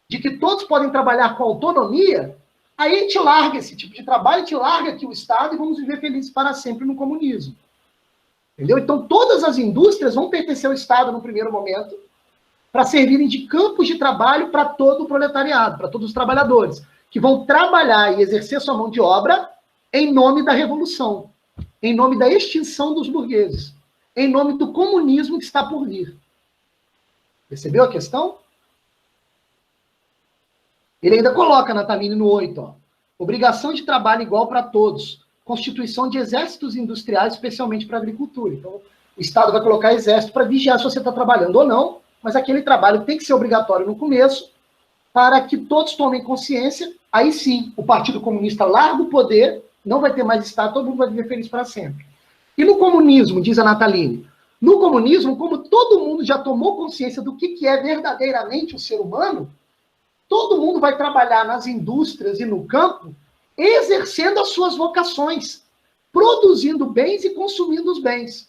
de que todos podem trabalhar com autonomia, aí a gente larga esse tipo de trabalho, a gente larga aqui o Estado e vamos viver felizes para sempre no comunismo. Entendeu? Então, todas as indústrias vão pertencer ao Estado no primeiro momento para servirem de campos de trabalho para todo o proletariado, para todos os trabalhadores, que vão trabalhar e exercer sua mão de obra em nome da revolução, em nome da extinção dos burgueses, em nome do comunismo que está por vir. Percebeu a questão? Ele ainda coloca, Natalini, no 8, ó, obrigação de trabalho igual para todos, constituição de exércitos industriais, especialmente para a agricultura. Então, o Estado vai colocar exército para vigiar se você está trabalhando ou não, mas aquele trabalho tem que ser obrigatório no começo, para que todos tomem consciência, aí sim, o Partido Comunista larga o poder, não vai ter mais Estado, todo mundo vai viver feliz para sempre. E no comunismo, diz a Natalini, no comunismo, como todo mundo já tomou consciência do que é verdadeiramente o ser humano, todo mundo vai trabalhar nas indústrias e no campo, exercendo as suas vocações, produzindo bens e consumindo os bens.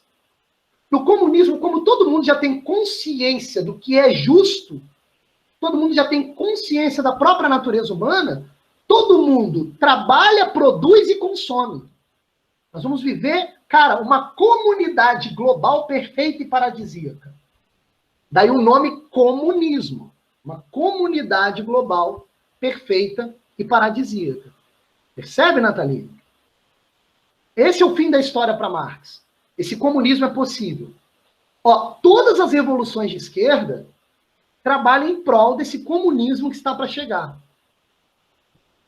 No comunismo, como todo mundo já tem consciência do que é justo, todo mundo já tem consciência da própria natureza humana, todo mundo trabalha, produz e consome. Nós vamos viver, cara, uma comunidade global perfeita e paradisíaca. Daí o nome comunismo. Uma comunidade global perfeita e paradisíaca. Percebe, Natalina? Esse é o fim da história para Marx. Esse comunismo é possível. Ó, todas as revoluções de esquerda trabalham em prol desse comunismo que está para chegar.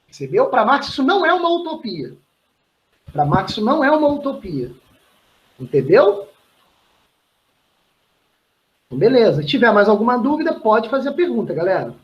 Percebeu? Para Marx isso não é uma utopia. Para Marx isso não é uma utopia. Entendeu? Então, beleza. Se tiver mais alguma dúvida, pode fazer a pergunta, galera.